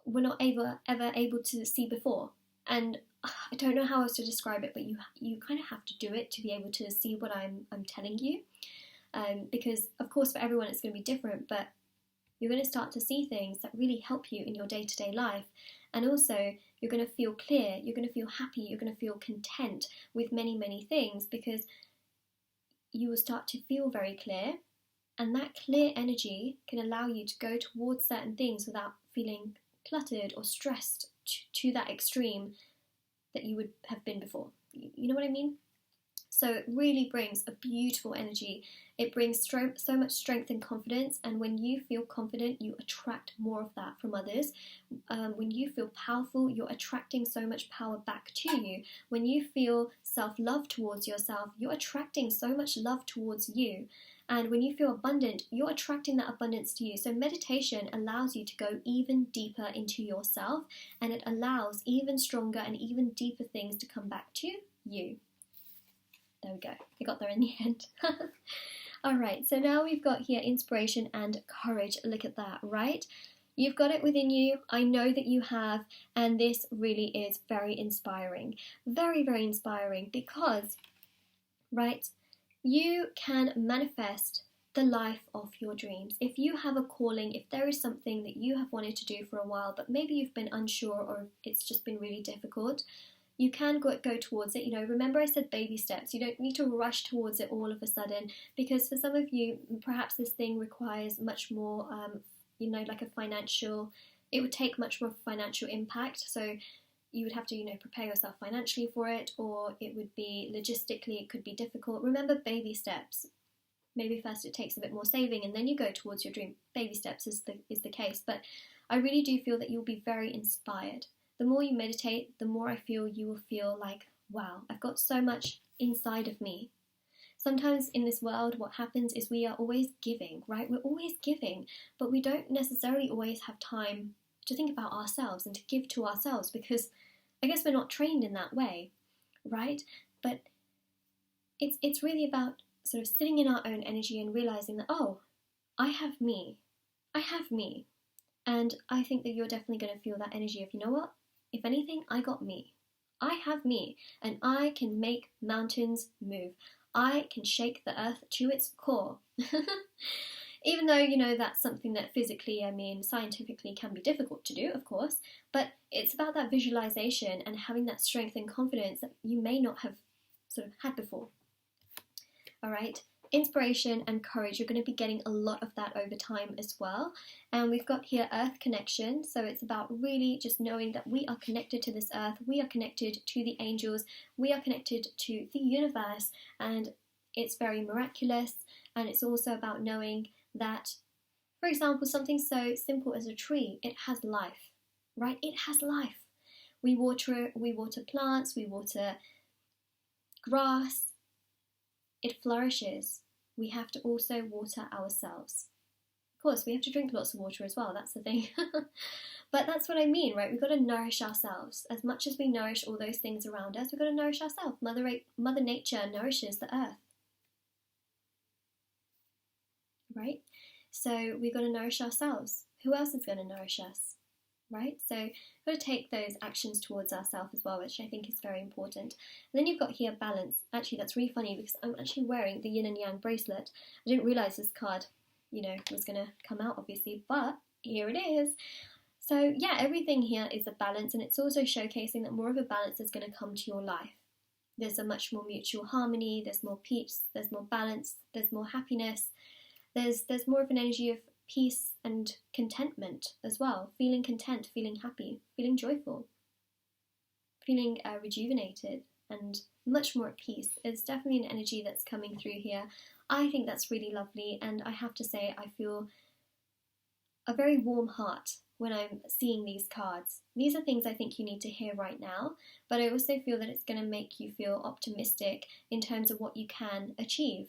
were not ever able to see before. And I don't know how else to describe it, but you kind of have to do it to be able to see what I'm telling you. Because, of course, for everyone it's going to be different, but you're going to start to see things that really help you in your day-to-day life. And also, you're going to feel clear, you're going to feel happy, you're going to feel content with many, many things, because you will start to feel very clear, and that clear energy can allow you to go towards certain things without feeling cluttered or stressed to that extreme that you would have been before. You know what I mean? So it really brings a beautiful energy. It brings so much strength and confidence, and when you feel confident, you attract more of that from others. When you feel powerful, you're attracting so much power back to you. When you feel self-love towards yourself, you're attracting so much love towards you. And when you feel abundant, you're attracting that abundance to you. So meditation allows you to go even deeper into yourself, and it allows even stronger and even deeper things to come back to you. There we go. I got there in the end. Alright, so now we've got here inspiration and courage. Look at that, right? You've got it within you. I know that you have, and this really is very inspiring. Very, very inspiring, because, right, you can manifest the life of your dreams. If you have a calling, if there is something that you have wanted to do for a while, but maybe you've been unsure or it's just been really difficult, you can go towards it. You know, remember I said baby steps. You don't need to rush towards it all of a sudden, because for some of you, perhaps this thing requires much more, you know, like a financial, it would take much more financial impact. So you would have to, you know, prepare yourself financially for it, or it would be logistically, it could be difficult. Remember, baby steps. Maybe first it takes a bit more saving and then you go towards your dream. Baby steps is the case. But I really do feel that you'll be very inspired. The more you meditate, the more I feel you will feel like, wow, I've got so much inside of me. Sometimes in this world, what happens is we are always giving, right? We're always giving, but we don't necessarily always have time to think about ourselves and to give to ourselves, because I guess we're not trained in that way, right? But it's really about sort of sitting in our own energy and realizing that, oh, I have me. And I think that you're definitely going to feel that energy of, you know what? If anything, I got me. I have me, and I can make mountains move. I can shake the earth to its core. Even though, you know, that's something that physically, I mean, scientifically can be difficult to do, of course, but it's about that visualization and having that strength and confidence that you may not have sort of had before. All right. Inspiration and courage, you're going to be getting a lot of that over time as well. And we've got here earth connection, so it's about really just knowing that we are connected to this earth, we are connected to the angels, we are connected to the universe, and it's very miraculous. And it's also about knowing that, for example, something so simple as a tree, it has life, right? It has life. We water plants, we water grass, it flourishes. We have to also water ourselves. Of course, we have to drink lots of water as well, that's the thing. But that's what I mean, right? We've got to nourish ourselves. As much as we nourish all those things around us, we've got to nourish ourselves. Mother Nature nourishes the earth. Right? So we've got to nourish ourselves. Who else is going to nourish us? Right? So we've got to take those actions towards ourselves as well, which I think is very important. And then you've got here balance. Actually, that's really funny because I'm actually wearing the yin and yang bracelet. I didn't realise this card was going to come out, obviously, but here it is. So yeah, everything here is a balance, and it's also showcasing that more of a balance is going to come to your life. There's a much more mutual harmony, there's more peace, there's more balance, there's more happiness, there's more of an energy of peace and contentment as well, feeling content, feeling happy, feeling joyful, feeling rejuvenated and much more at peace. It's definitely an energy that's coming through here. I think that's really lovely, and I have to say I feel a very warm heart when I'm seeing these cards. These are things I think you need to hear right now, but I also feel that it's going to make you feel optimistic in terms of what you can achieve,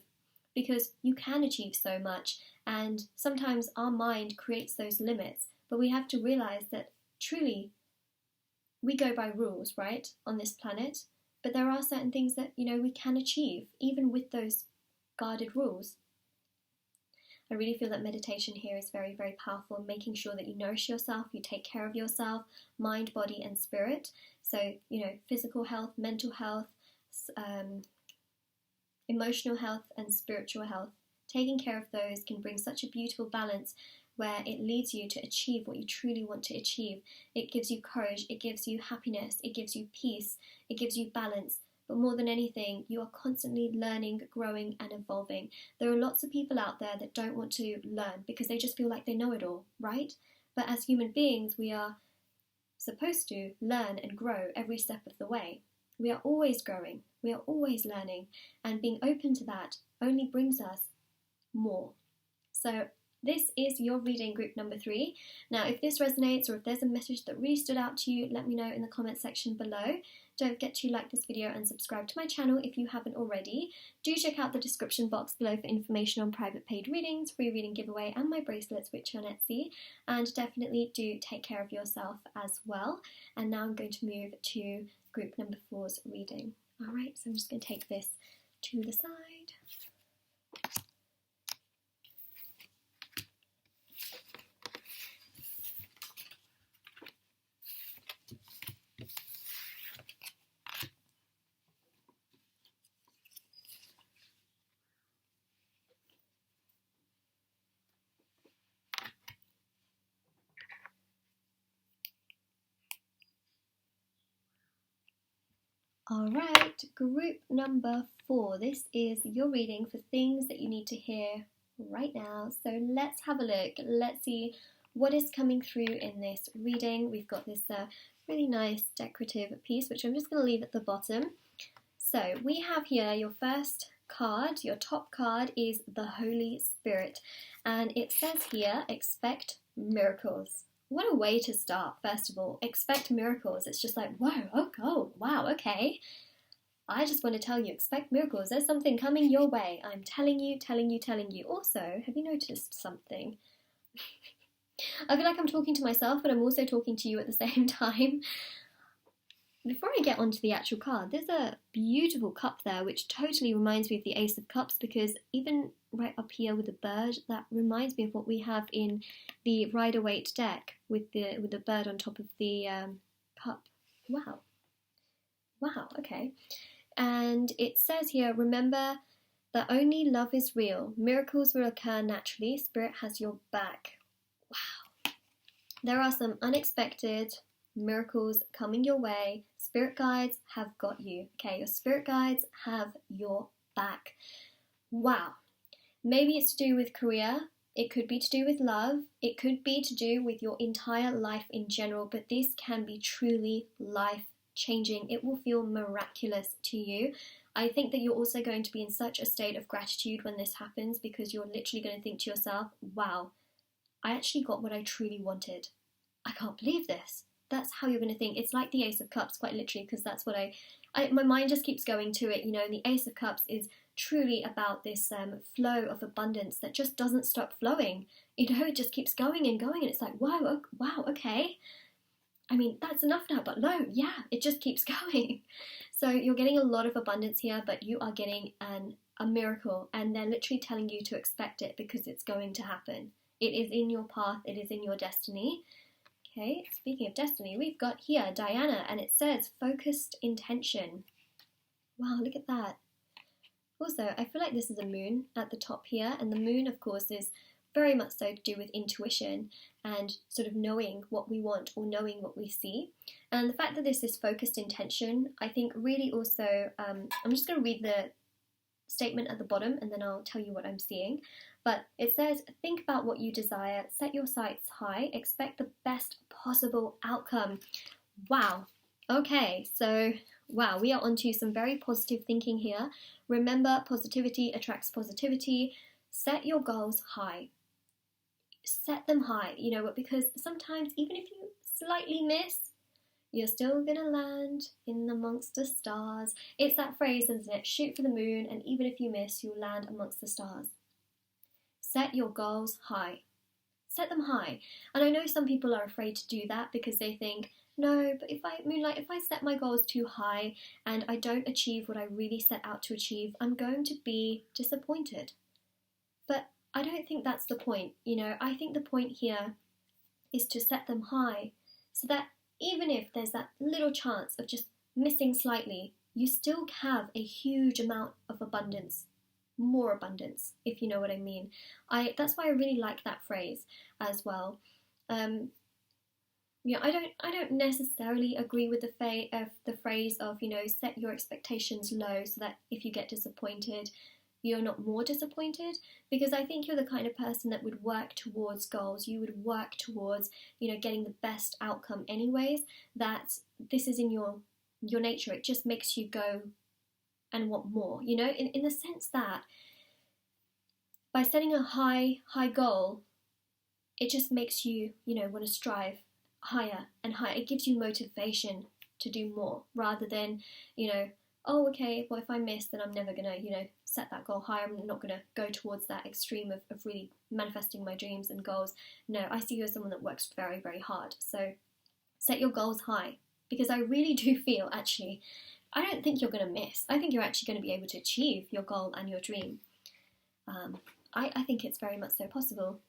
because you can achieve so much, and sometimes our mind creates those limits, but we have to realize that truly we go by rules, right, on this planet, but there are certain things that, we can achieve, even with those guarded rules. I really feel that meditation here is very, very powerful, making sure that you nourish yourself, you take care of yourself, mind, body, and spirit. So, physical health, mental health, emotional health, and spiritual health. Taking care of those can bring such a beautiful balance where it leads you to achieve what you truly want to achieve. It gives you courage, it gives you happiness, it gives you peace, it gives you balance. But more than anything, you are constantly learning, growing, and evolving. There are lots of people out there that don't want to learn because they just feel like they know it all, right? But as human beings, we are supposed to learn and grow every step of the way. We are always growing, we are always learning, and being open to that only brings us more. So this is your reading group number 3. Now, if this resonates or if there's a message that really stood out to you, let me know in the comment section below. Don't forget to like this video and subscribe to my channel if you haven't already. Do check out the description box below for information on private paid readings, free reading giveaway, and my bracelets, which are on Etsy. And definitely do take care of yourself as well. And now I'm going to move to group number 4's reading. Alright, so I'm just going to take this to the side. Alright, group number 4. This is your reading for things that you need to hear right now. So let's have a look. Let's see what is coming through in this reading. We've got this really nice decorative piece, which I'm just going to leave at the bottom. So we have here your first card. Your top card is the Holy Spirit. And it says here, expect miracles. What a way to start, first of all. Expect miracles. It's just like, whoa, oh, wow, okay. I just want to tell you, expect miracles. There's something coming your way. I'm telling you. Also, have you noticed something? I feel like I'm talking to myself, but I'm also talking to you at the same time. Before I get onto the actual card, there's a beautiful cup there, which totally reminds me of the Ace of Cups, because even right up here with the bird, that reminds me of what we have in the Rider-Waite deck with the bird on top of the cup. Wow, okay. And it says here, remember that only love is real. Miracles will occur naturally. Spirit has your back. Wow. There are some unexpected miracles coming your way. Spirit guides have got you. Okay, your spirit guides have your back. Wow. Maybe it's to do with career. It could be to do with love. It could be to do with your entire life in general, but this can be truly life-changing. It will feel miraculous to you. I think that you're also going to be in such a state of gratitude when this happens, because you're literally going to think to yourself, wow, I actually got what I truly wanted. I can't believe this. That's how you're going to think. It's like the Ace of Cups, quite literally, because that's what my mind just keeps going to it, and the Ace of Cups is truly about this flow of abundance that just doesn't stop flowing. It just keeps going and going, and it's like, wow, okay. I mean, that's enough now, but no, yeah, it just keeps going. So you're getting a lot of abundance here, but you are getting a miracle, and they're literally telling you to expect it because it's going to happen. It is in your path, it is in your destiny. Okay, speaking of destiny, we've got here Diana, and it says focused intention. Wow, look at that. Also, I feel like this is a moon at the top here, and the moon, of course, is very much so to do with intuition and sort of knowing what we want or knowing what we see. And the fact that this is focused intention, I think really also, I'm just going to read the statement at the bottom and then I'll tell you what I'm seeing. But it says, think about what you desire, set your sights high, expect the best possible outcome. Wow. Okay, so wow, we are onto some very positive thinking here. Remember, positivity attracts positivity. Set your goals high. Set them high, you know, because sometimes even if you slightly miss, you're still gonna land in amongst the stars. It's that phrase, isn't it? Shoot for the moon, and even if you miss, you'll land amongst the stars. Set your goals high. Set them high. And I know some people are afraid to do that because they think, no, but if I set my goals too high and I don't achieve what I really set out to achieve, I'm going to be disappointed. But I don't think that's the point, you know. I think the point here is to set them high so that even if there's that little chance of just missing slightly, you still have a huge amount of abundance, more abundance, if you know what I mean. That's why I really like that phrase as well. Yeah, I don't necessarily agree with the phrase of, you know, set your expectations low so that if you get disappointed, you're not more disappointed, because I think you're the kind of person that would work towards goals. You would work towards, you know, getting the best outcome anyways. That this is in your nature. It just makes you go and want more, you know, in the sense that by setting a high goal, it just makes you, you know, want to strive higher and higher. It gives you motivation to do more rather than, you know, oh, okay, well, if I miss, then I'm never going to, you know, set that goal higher. I'm not going to go towards that extreme of really manifesting my dreams and goals. No, I see you as someone that works very, very hard. So set your goals high, because I really do feel, actually, I don't think you're going to miss. I think you're actually going to be able to achieve your goal and your dream. I think it's very much so possible.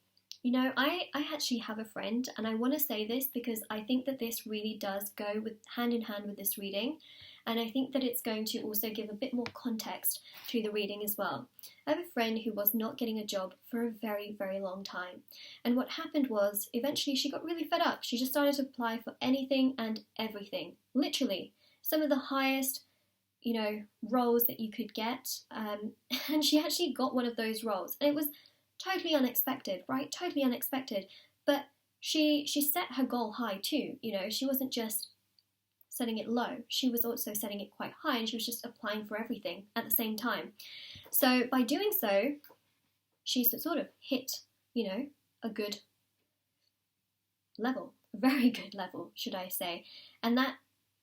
You know, I actually have a friend, and I want to say this because I think that this really does go with hand in hand with this reading, and I think that it's going to also give a bit more context to the reading as well. I have a friend who was not getting a job for a very, very long time, and what happened was eventually she got really fed up. She just started to apply for anything and everything, literally. Some of the highest, you know, roles that you could get, and she actually got one of those roles, and it was totally unexpected, right? Totally unexpected. But she set her goal high too. You know, she wasn't just setting it low. She was also setting it quite high, and she was just applying for everything at the same time. So by doing so, she sort of hit, you know, a good level, a very good level, should I say. And that,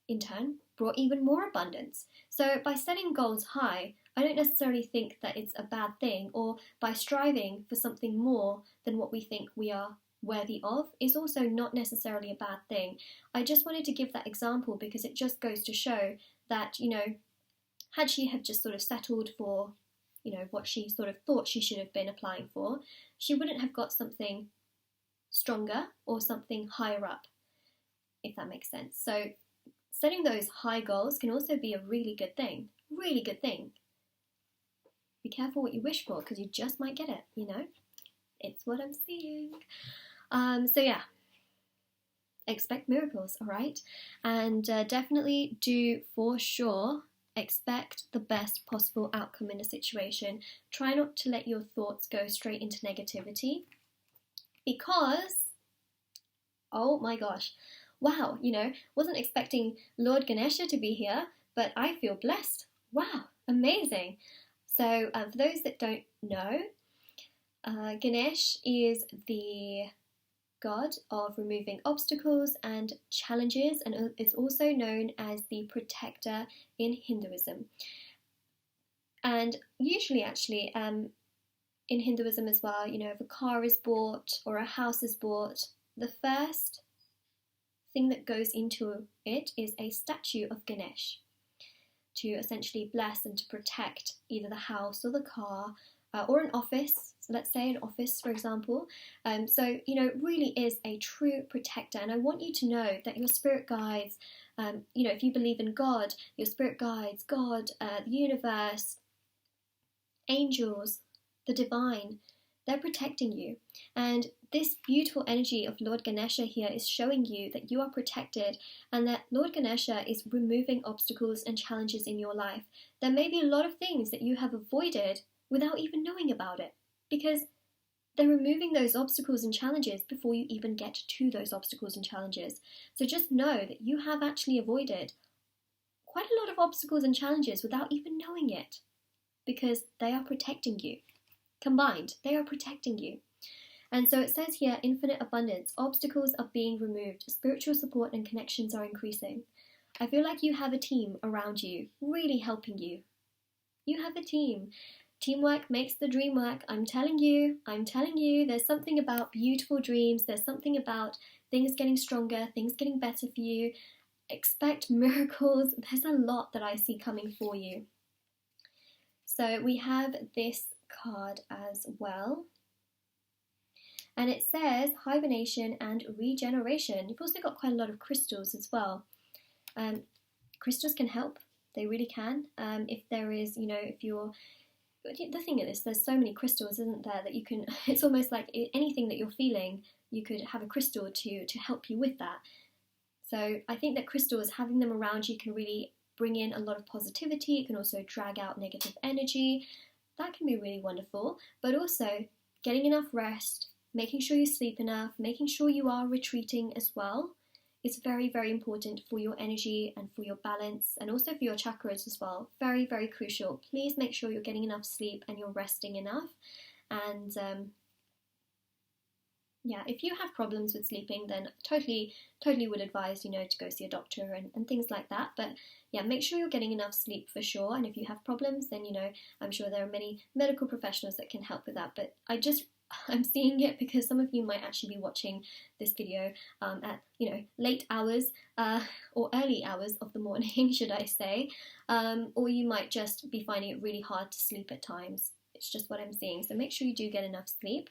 in turn, brought even more abundance. So by setting goals high, I don't necessarily think that it's a bad thing, or by striving for something more than what we think we are worthy of is also not necessarily a bad thing. I just wanted to give that example because it just goes to show that, you know, had she have just sort of settled for, you know, what she sort of thought she should have been applying for, she wouldn't have got something stronger or something higher up, if that makes sense. So setting those high goals can also be a really good thing. Really good thing. Be careful what you wish for, because you just might get it, you know? It's what I'm seeing. So yeah, expect miracles, all right? And definitely do, for sure, expect the best possible outcome in a situation. Try not to let your thoughts go straight into negativity, because, oh my gosh, wow, you know, wasn't expecting Lord Ganesha to be here, but I feel blessed. Wow, amazing. So for those that don't know, Ganesh is the god of removing obstacles and challenges, and is also known as the protector in Hinduism. And usually, actually, in Hinduism as well, you know, if a car is bought or a house is bought, the first thing that goes into it is a statue of Ganesh to essentially bless and to protect either the house or the car or an office. So let's say an office, for example. So, you know, it really is a true protector. And I want you to know that your spirit guides, you know, if you believe in God, your spirit guides, God, the universe, angels, the divine, They're protecting you. And this beautiful energy of Lord Ganesha here is showing you that you are protected and that Lord Ganesha is removing obstacles and challenges in your life. There may be a lot of things that you have avoided without even knowing about it, because they're removing those obstacles and challenges before you even get to those obstacles and challenges. So just know that you have actually avoided quite a lot of obstacles and challenges without even knowing it, because they are protecting you. Combined, they are protecting you. And so it says here, infinite abundance, obstacles are being removed, spiritual support and connections are increasing. I feel like you have a team around you, really helping you. You have a team. Teamwork makes the dream work. I'm telling you, there's something about beautiful dreams. There's something about things getting stronger, things getting better for you. Expect miracles. There's a lot that I see coming for you. So we have this card as well. And it says hibernation and regeneration. You've also got quite a lot of crystals as well. Crystals can help. They really can. If there is, if you're... The thing is, there's so many crystals, isn't there, that you can... It's almost like anything that you're feeling, you could have a crystal to help you with that. So I think that crystals, having them around you can really bring in a lot of positivity. It can also drag out negative energy. That can be really wonderful. But also, getting enough rest, making sure you sleep enough, making sure you are retreating as well is very, very important for your energy and for your balance and also for your chakras as well. Very, very crucial. Please make sure you're getting enough sleep and you're resting enough. And yeah, if you have problems with sleeping, then totally would advise, to go see a doctor and things like that. But yeah, make sure you're getting enough sleep for sure. And if you have problems, then, I'm sure there are many medical professionals that can help with that. But I'm seeing it because some of you might actually be watching this video at, late hours or early hours of the morning, should I say. Or you might just be finding it really hard to sleep at times. It's just what I'm seeing. So make sure you do get enough sleep.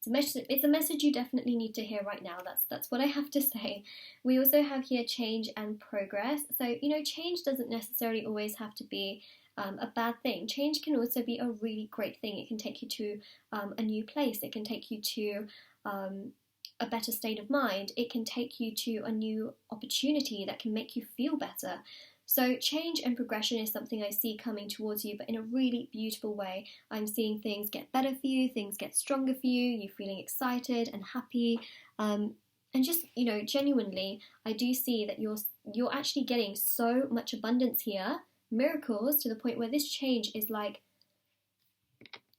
It's a message you definitely need to hear right now. That's what I have to say. We also have here change and progress. So, change doesn't necessarily always have to be a bad thing. Change can also be a really great thing. It can take you to a new place. It can take you to a better state of mind. It can take you to a new opportunity that can make you feel better. So change and progression is something I see coming towards you, but in a really beautiful way. I'm seeing things get better for you, things get stronger for you, you're feeling excited and happy. And just, genuinely, I do see that you're actually getting so much abundance here, miracles, to the point where this change is like,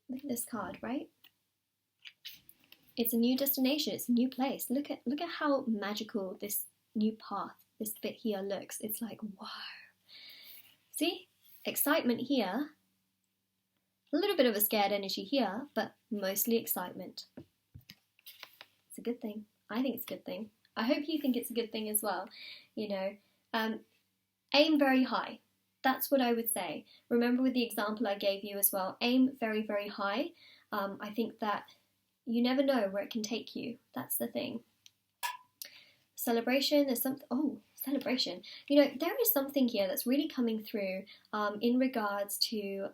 look at this card, right? It's a new destination, it's a new place. Look at how magical this new path, this bit here looks. It's like, wow. See? Excitement here. A little bit of a scared energy here, but mostly excitement. It's a good thing. I think it's a good thing. I hope you think it's a good thing as well. Aim very high. That's what I would say. Remember with the example I gave you as well, aim very, very high. I think that you never know where it can take you. That's the thing. Celebration, there's something, celebration. There is something here that's really coming through in regards to,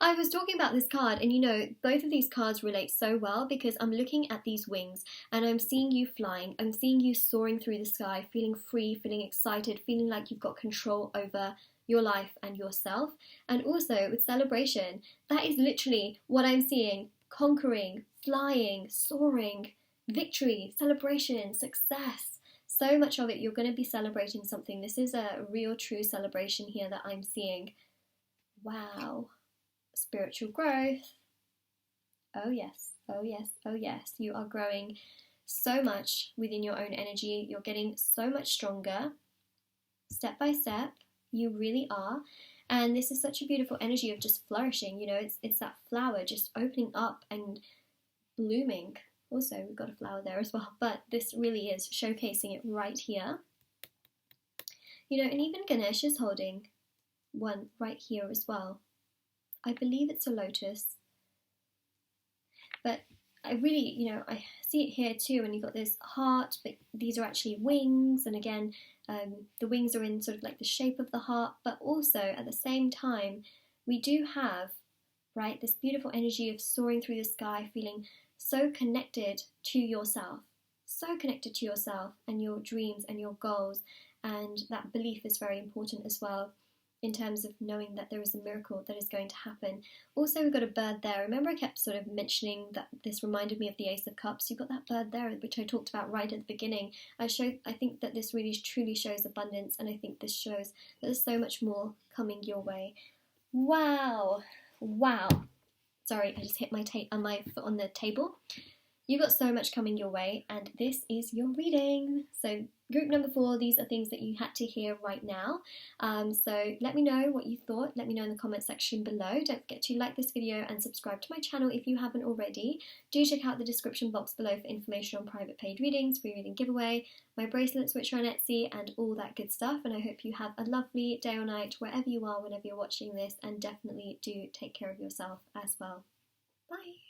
I was talking about this card and both of these cards relate so well because I'm looking at these wings and I'm seeing you flying, I'm seeing you soaring through the sky, feeling free, feeling excited, feeling like you've got control over your life and yourself. And also with celebration, that is literally what I'm seeing: conquering, flying, soaring, victory, celebration, success. So much of it, you're going to be celebrating something. This is a real, true celebration here that I'm seeing. Wow. Spiritual growth. Oh yes, oh yes, oh yes. You are growing so much within your own energy. You're getting so much stronger, step by step. You really are. And this is such a beautiful energy of just flourishing. It's that flower just opening up and blooming. Also, we've got a flower there as well, but this really is showcasing it right here. And even Ganesh is holding one right here as well. I believe it's a lotus, but I really, I see it here too, and you've got this heart, but these are actually wings, and again, the wings are in sort of like the shape of the heart, but also at the same time, we do have right? This beautiful energy of soaring through the sky, feeling so connected to yourself, and your dreams and your goals. And that belief is very important as well, in terms of knowing that there is a miracle that is going to happen. Also, we've got a bird there. Remember, I kept sort of mentioning that this reminded me of the Ace of Cups. You've got that bird there, which I talked about right at the beginning. I think that this really truly shows abundance, and I think this shows that there's so much more coming your way. Wow. Sorry, I just hit my foot on the table. You've got so much coming your way, and this is your reading. So group number 4, these are things that you had to hear right now. So let me know what you thought. Let me know in the comment section below. Don't forget to like this video and subscribe to my channel if you haven't already. Do check out the description box below for information on private paid readings, free reading giveaway, my bracelets which are on Etsy, and all that good stuff. And I hope you have a lovely day or night wherever you are, whenever you're watching this, and definitely do take care of yourself as well. Bye!